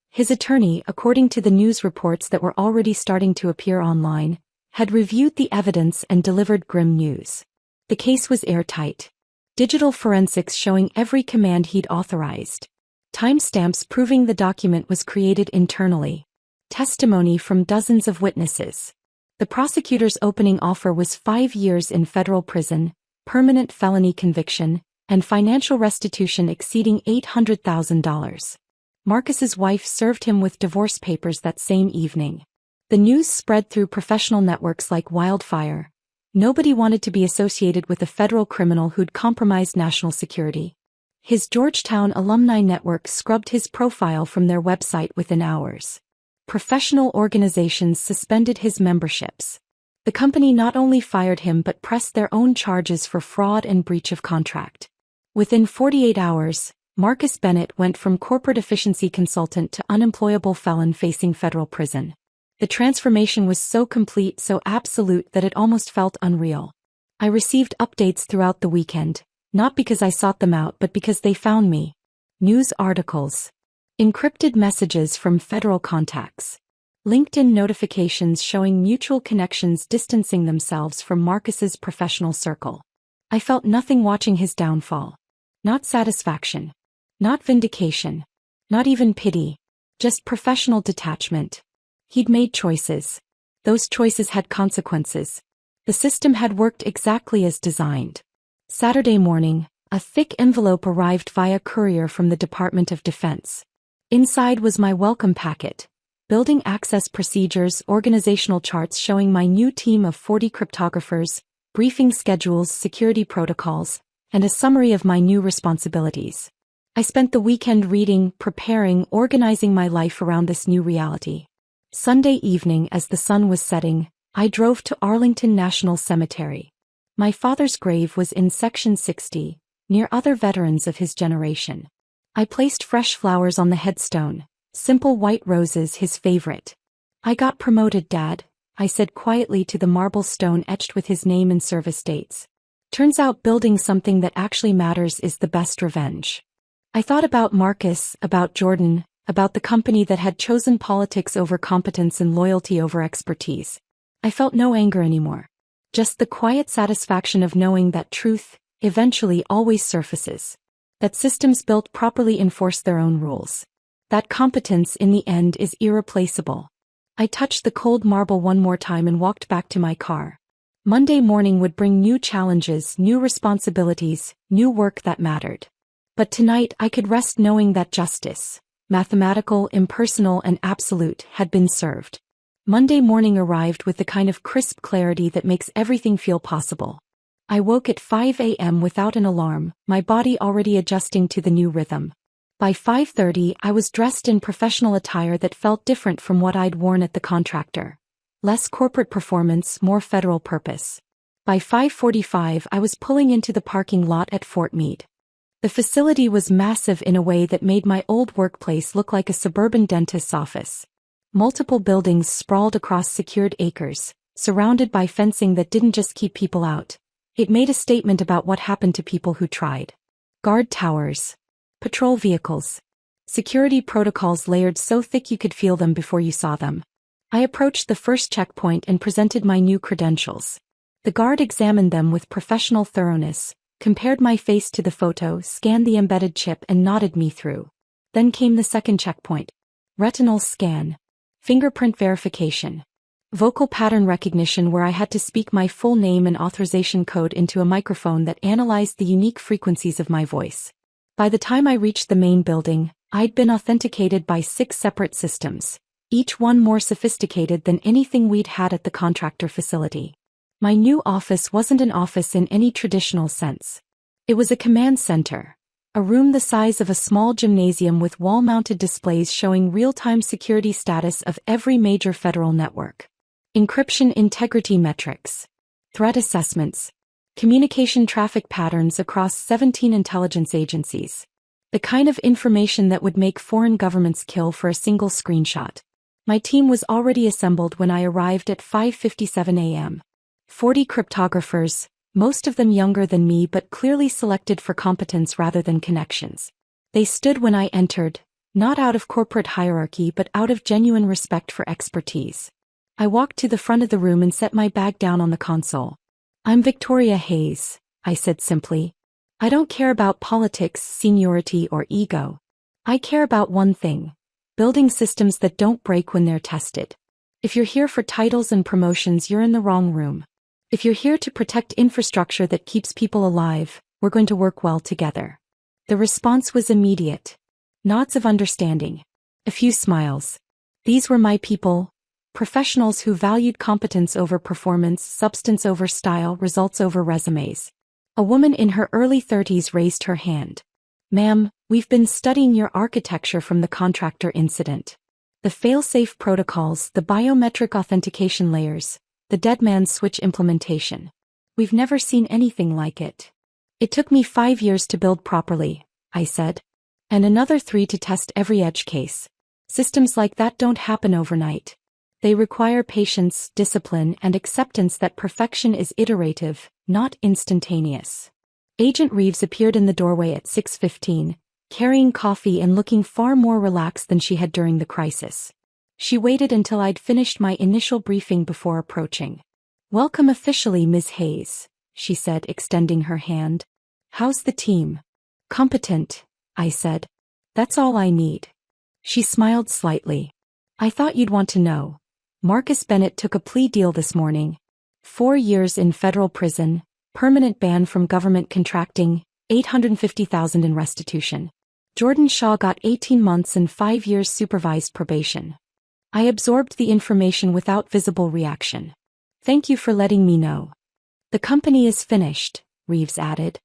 His attorney, according to the news reports that were already starting to appear online, had reviewed the evidence and delivered grim news. The case was airtight. Digital forensics showing every command he'd authorized. Timestamps proving the document was created internally. Testimony from dozens of witnesses. The prosecutor's opening offer was 5 years in federal prison, permanent felony conviction, and financial restitution exceeding $800,000. Marcus's wife served him with divorce papers that same evening. The news spread through professional networks like wildfire. Nobody wanted to be associated with a federal criminal who'd compromised national security. His Georgetown alumni network scrubbed his profile from their website within hours. Professional organizations suspended his memberships. The company not only fired him but pressed their own charges for fraud and breach of contract. Within 48 hours, Marcus Bennett went from corporate efficiency consultant to unemployable felon facing federal prison. The transformation was so complete, so absolute that it almost felt unreal. I received updates throughout the weekend, not because I sought them out but because they found me. News articles. Encrypted messages from federal contacts. LinkedIn notifications showing mutual connections distancing themselves from Marcus's professional circle. I felt nothing watching his downfall. Not satisfaction. Not vindication. Not even pity. Just professional detachment. He'd made choices. Those choices had consequences. The system had worked exactly as designed. Saturday morning, a thick envelope arrived via courier from the Department of Defense. Inside was my welcome packet. Building access procedures, organizational charts showing my new team of 40 cryptographers, briefing schedules, security protocols, and a summary of my new responsibilities. I spent the weekend reading, preparing, organizing my life around this new reality. Sunday evening, as the sun was setting, I drove to Arlington National Cemetery. My father's grave was in Section 60, near other veterans of his generation. I placed fresh flowers on the headstone, simple white roses, his favorite. "I got promoted, Dad," I said quietly to the marble stone etched with his name and service dates. Turns out building something that actually matters is the best revenge. I thought about Marcus, about Jordan, about the company that had chosen politics over competence and loyalty over expertise. I felt no anger anymore. Just the quiet satisfaction of knowing that truth, eventually, always surfaces. That systems built properly enforce their own rules. That competence, in the end, is irreplaceable. I touched the cold marble one more time and walked back to my car. Monday morning would bring new challenges, new responsibilities, new work that mattered. But tonight I could rest knowing that justice, mathematical, impersonal, and absolute, had been served. Monday morning arrived with the kind of crisp clarity that makes everything feel possible. I woke at 5 a.m. without an alarm, my body already adjusting to the new rhythm. By 5:30 I was dressed in professional attire that felt different from what I'd worn at the contractor. Less corporate performance, more federal purpose. By 5:45 I was pulling into the parking lot at Fort Meade. The facility was massive in a way that made my old workplace look like a suburban dentist's office. Multiple buildings sprawled across secured acres, surrounded by fencing that didn't just keep people out. It made a statement about what happened to people who tried. Guard towers. Patrol vehicles. Security protocols layered so thick you could feel them before you saw them. I approached the first checkpoint and presented my new credentials. The guard examined them with professional thoroughness, compared my face to the photo, scanned the embedded chip, and nodded me through. Then came the second checkpoint. Retinal scan. Fingerprint verification. Vocal pattern recognition, where I had to speak my full name and authorization code into a microphone that analyzed the unique frequencies of my voice. By the time I reached the main building, I'd been authenticated by 6 separate systems, each one more sophisticated than anything we'd had at the contractor facility. My new office wasn't an office in any traditional sense. It was a command center. A room the size of a small gymnasium with wall-mounted displays showing real-time security status of every major federal network. Encryption integrity metrics. Threat assessments. Communication traffic patterns across 17 intelligence agencies. The kind of information that would make foreign governments kill for a single screenshot. My team was already assembled when I arrived at 5:57 a.m. 40 cryptographers, most of them younger than me but clearly selected for competence rather than connections. They stood when I entered, not out of corporate hierarchy but out of genuine respect for expertise. I walked to the front of the room and set my bag down on the console. "I'm Victoria Hayes," I said simply. "I don't care about politics, seniority, or ego. I care about one thing: building systems that don't break when they're tested. If you're here for titles and promotions, you're in the wrong room. If you're here to protect infrastructure that keeps people alive, we're going to work well together." The response was immediate. Nods of understanding. A few smiles. These were my people. Professionals who valued competence over performance, substance over style, results over resumes. A woman in her early 30s raised her hand. "Ma'am, we've been studying your architecture from the contractor incident. The fail-safe protocols, the biometric authentication layers, the dead man's switch implementation. We've never seen anything like it. It took me 5 years to build properly," I said. "And another 3 to test every edge case. Systems like that don't happen overnight. They require patience, discipline, and acceptance that perfection is iterative, not instantaneous." Agent Reeves appeared in the doorway at 6:15, carrying coffee and looking far more relaxed than she had during the crisis. She waited until I'd finished my initial briefing before approaching. "Welcome officially, Ms. Hayes," she said, extending her hand. "How's the team?" "Competent," I said. "That's all I need." She smiled slightly. I thought you'd want to know. Marcus Bennett took a plea deal this morning. 4 years in federal prison, permanent ban from government contracting, $850,000 in restitution. Jordan Shaw got 18 months and 5 years supervised probation. I absorbed the information without visible reaction. Thank you for letting me know. The company is finished, Reeves added.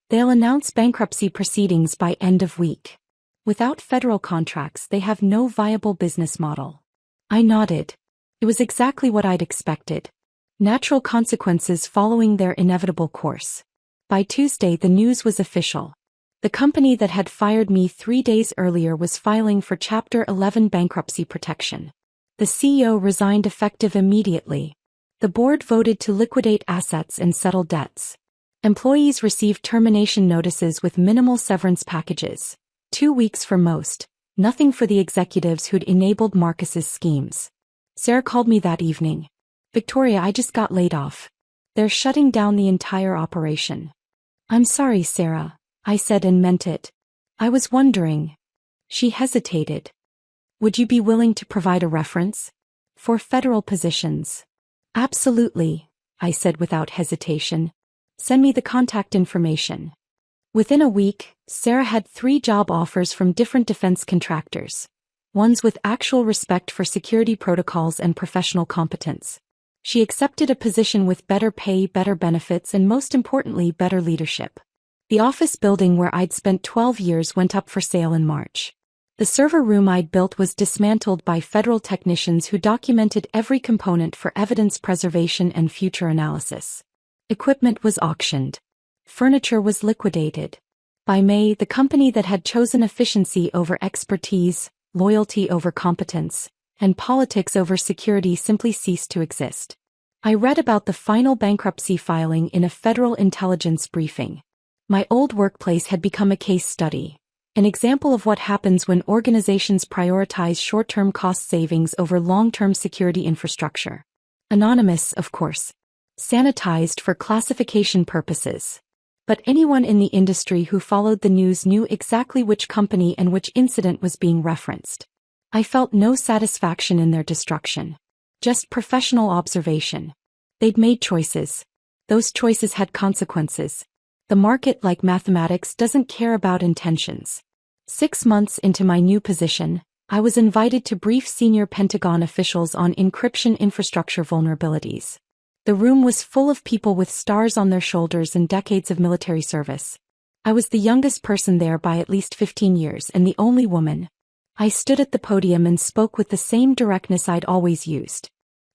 They'll announce bankruptcy proceedings by end of week. Without federal contracts, they have no viable business model. I nodded. It was exactly what I'd expected. Natural consequences following their inevitable course. By Tuesday, the news was official. The company that had fired me 3 days earlier was filing for Chapter 11 bankruptcy protection. The CEO resigned effective immediately. The board voted to liquidate assets and settle debts. Employees received termination notices with minimal severance packages. 2 weeks for most, nothing for the executives who'd enabled Marcus's schemes. Sarah called me that evening. Victoria, I just got laid off. They're shutting down the entire operation. I'm sorry, Sarah, I said and meant it. I was wondering. She hesitated. Would you be willing to provide a reference? For federal positions. Absolutely, I said without hesitation. Send me the contact information. Within a week, Sarah had 3 job offers from different defense contractors. Ones with actual respect for security protocols and professional competence. She accepted a position with better pay, better benefits, and most importantly, better leadership. The office building where I'd spent 12 years went up for sale in March. The server room I'd built was dismantled by federal technicians who documented every component for evidence preservation and future analysis. Equipment was auctioned. Furniture was liquidated. By May, the company that had chosen efficiency over expertise, loyalty over competence, and politics over security simply ceased to exist. I read about the final bankruptcy filing in a federal intelligence briefing. My old workplace had become a case study. An example of what happens when organizations prioritize short-term cost savings over long-term security infrastructure. Anonymous, of course. Sanitized for classification purposes. But anyone in the industry who followed the news knew exactly which company and which incident was being referenced. I felt no satisfaction in their destruction. Just professional observation. They'd made choices. Those choices had consequences. The market, like mathematics, doesn't care about intentions. 6 months into my new position, I was invited to brief senior Pentagon officials on encryption infrastructure vulnerabilities. The room was full of people with stars on their shoulders and decades of military service. I was the youngest person there by at least 15 years and the only woman. I stood at the podium and spoke with the same directness I'd always used.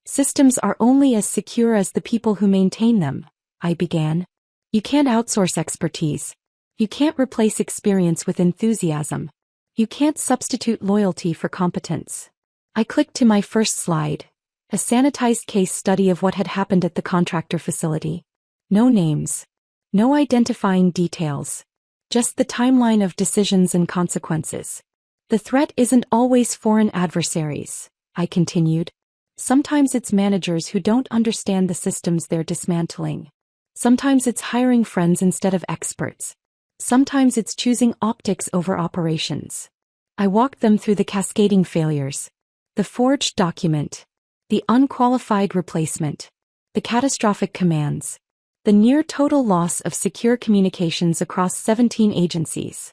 Systems are only as secure as the people who maintain them, I began. You can't outsource expertise. You can't replace experience with enthusiasm. You can't substitute loyalty for competence. I clicked to my first slide, a sanitized case study of what had happened at the contractor facility. No names. No identifying details. Just the timeline of decisions and consequences. The threat isn't always foreign adversaries, I continued. Sometimes it's managers who don't understand the systems they're dismantling. Sometimes it's hiring friends instead of experts. Sometimes it's choosing optics over operations. I walked them through the cascading failures. The forged document. The unqualified replacement. The catastrophic commands. The near total loss of secure communications across 17 agencies.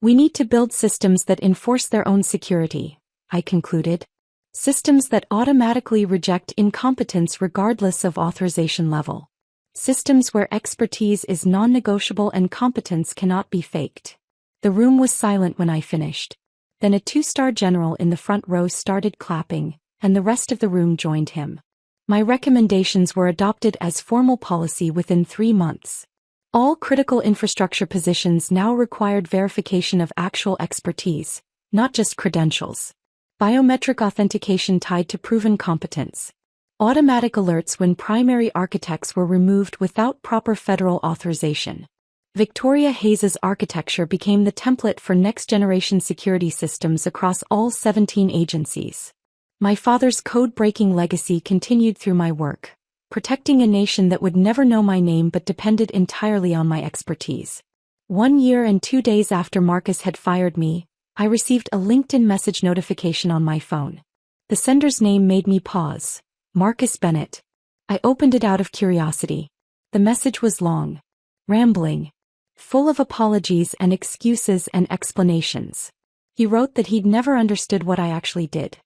We need to build systems that enforce their own security, I concluded. Systems that automatically reject incompetence regardless of authorization level. Systems where expertise is non-negotiable and competence cannot be faked. The room was silent when I finished. Then a 2-star general in the front row started clapping, and the rest of the room joined him. My recommendations were adopted as formal policy within 3 months. All critical infrastructure positions now required verification of actual expertise, not just credentials. Biometric authentication tied to proven competence. Automatic alerts when primary architects were removed without proper federal authorization. Victoria Hayes's architecture became the template for next-generation security systems across all 17 agencies. My father's code-breaking legacy continued through my work, protecting a nation that would never know my name but depended entirely on my expertise. 1 year and 2 days after Marcus had fired me, I received a LinkedIn message notification on my phone. The sender's name made me pause. Marcus Bennett. I opened it out of curiosity. The message was long, rambling, full of apologies and excuses and explanations. He wrote that he'd never understood what I actually did.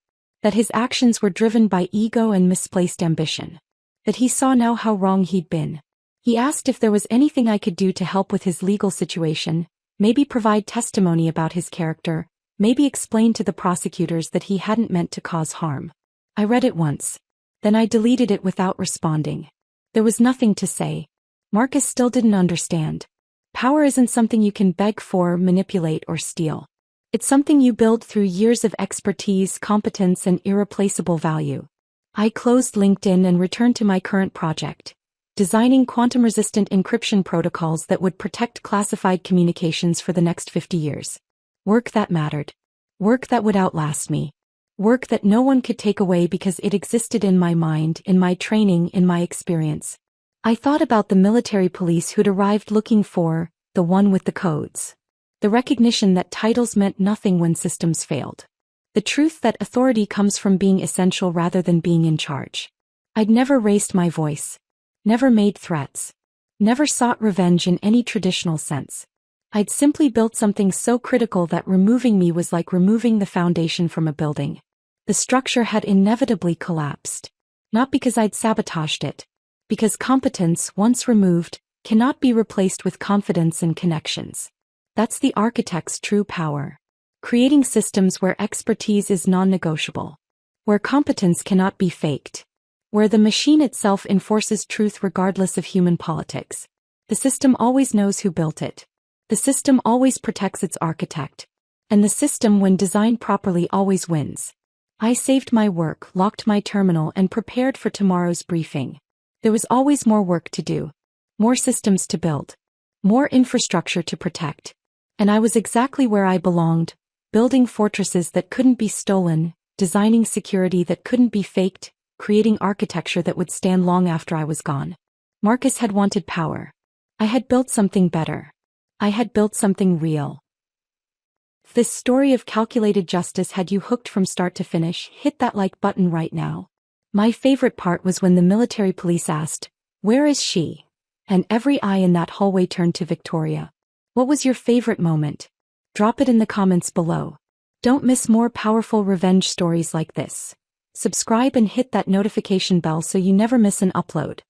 That his actions were driven by ego and misplaced ambition. That he saw now how wrong he'd been. He asked if there was anything I could do to help with his legal situation, maybe provide testimony about his character, maybe explain to the prosecutors that he hadn't meant to cause harm. I read it once. Then I deleted it without responding. There was nothing to say. Marcus still didn't understand. Power isn't something you can beg for, manipulate, or steal. It's something you build through years of expertise, competence, and irreplaceable value. I closed LinkedIn and returned to my current project. Designing quantum-resistant encryption protocols that would protect classified communications for the next 50 years. Work that mattered. Work that would outlast me. Work that no one could take away because it existed in my mind, in my training, in my experience. I thought about the military police who'd arrived looking for the one with the codes. The recognition that titles meant nothing when systems failed. The truth that authority comes from being essential rather than being in charge. I'd never raised my voice. Never made threats. Never sought revenge in any traditional sense. I'd simply built something so critical that removing me was like removing the foundation from a building. The structure had inevitably collapsed. Not because I'd sabotaged it. Because competence, once removed, cannot be replaced with confidence and connections. That's the architect's true power. Creating systems where expertise is non-negotiable. Where competence cannot be faked. Where the machine itself enforces truth regardless of human politics. The system always knows who built it. The system always protects its architect. And the system, when designed properly, always wins. I saved my work, locked my terminal, and prepared for tomorrow's briefing. There was always more work to do. More systems to build. More infrastructure to protect. And I was exactly where I belonged, building fortresses that couldn't be stolen, designing security that couldn't be faked, creating architecture that would stand long after I was gone. Marcus had wanted power. I had built something better. I had built something real. This story of calculated justice had you hooked from start to finish. Hit that like button right now. My favorite part was when the military police asked, "Where is she?" And every eye in that hallway turned to Victoria. What was your favorite moment? Drop it in the comments below. Don't miss more powerful revenge stories like this. Subscribe and hit that notification bell so you never miss an upload.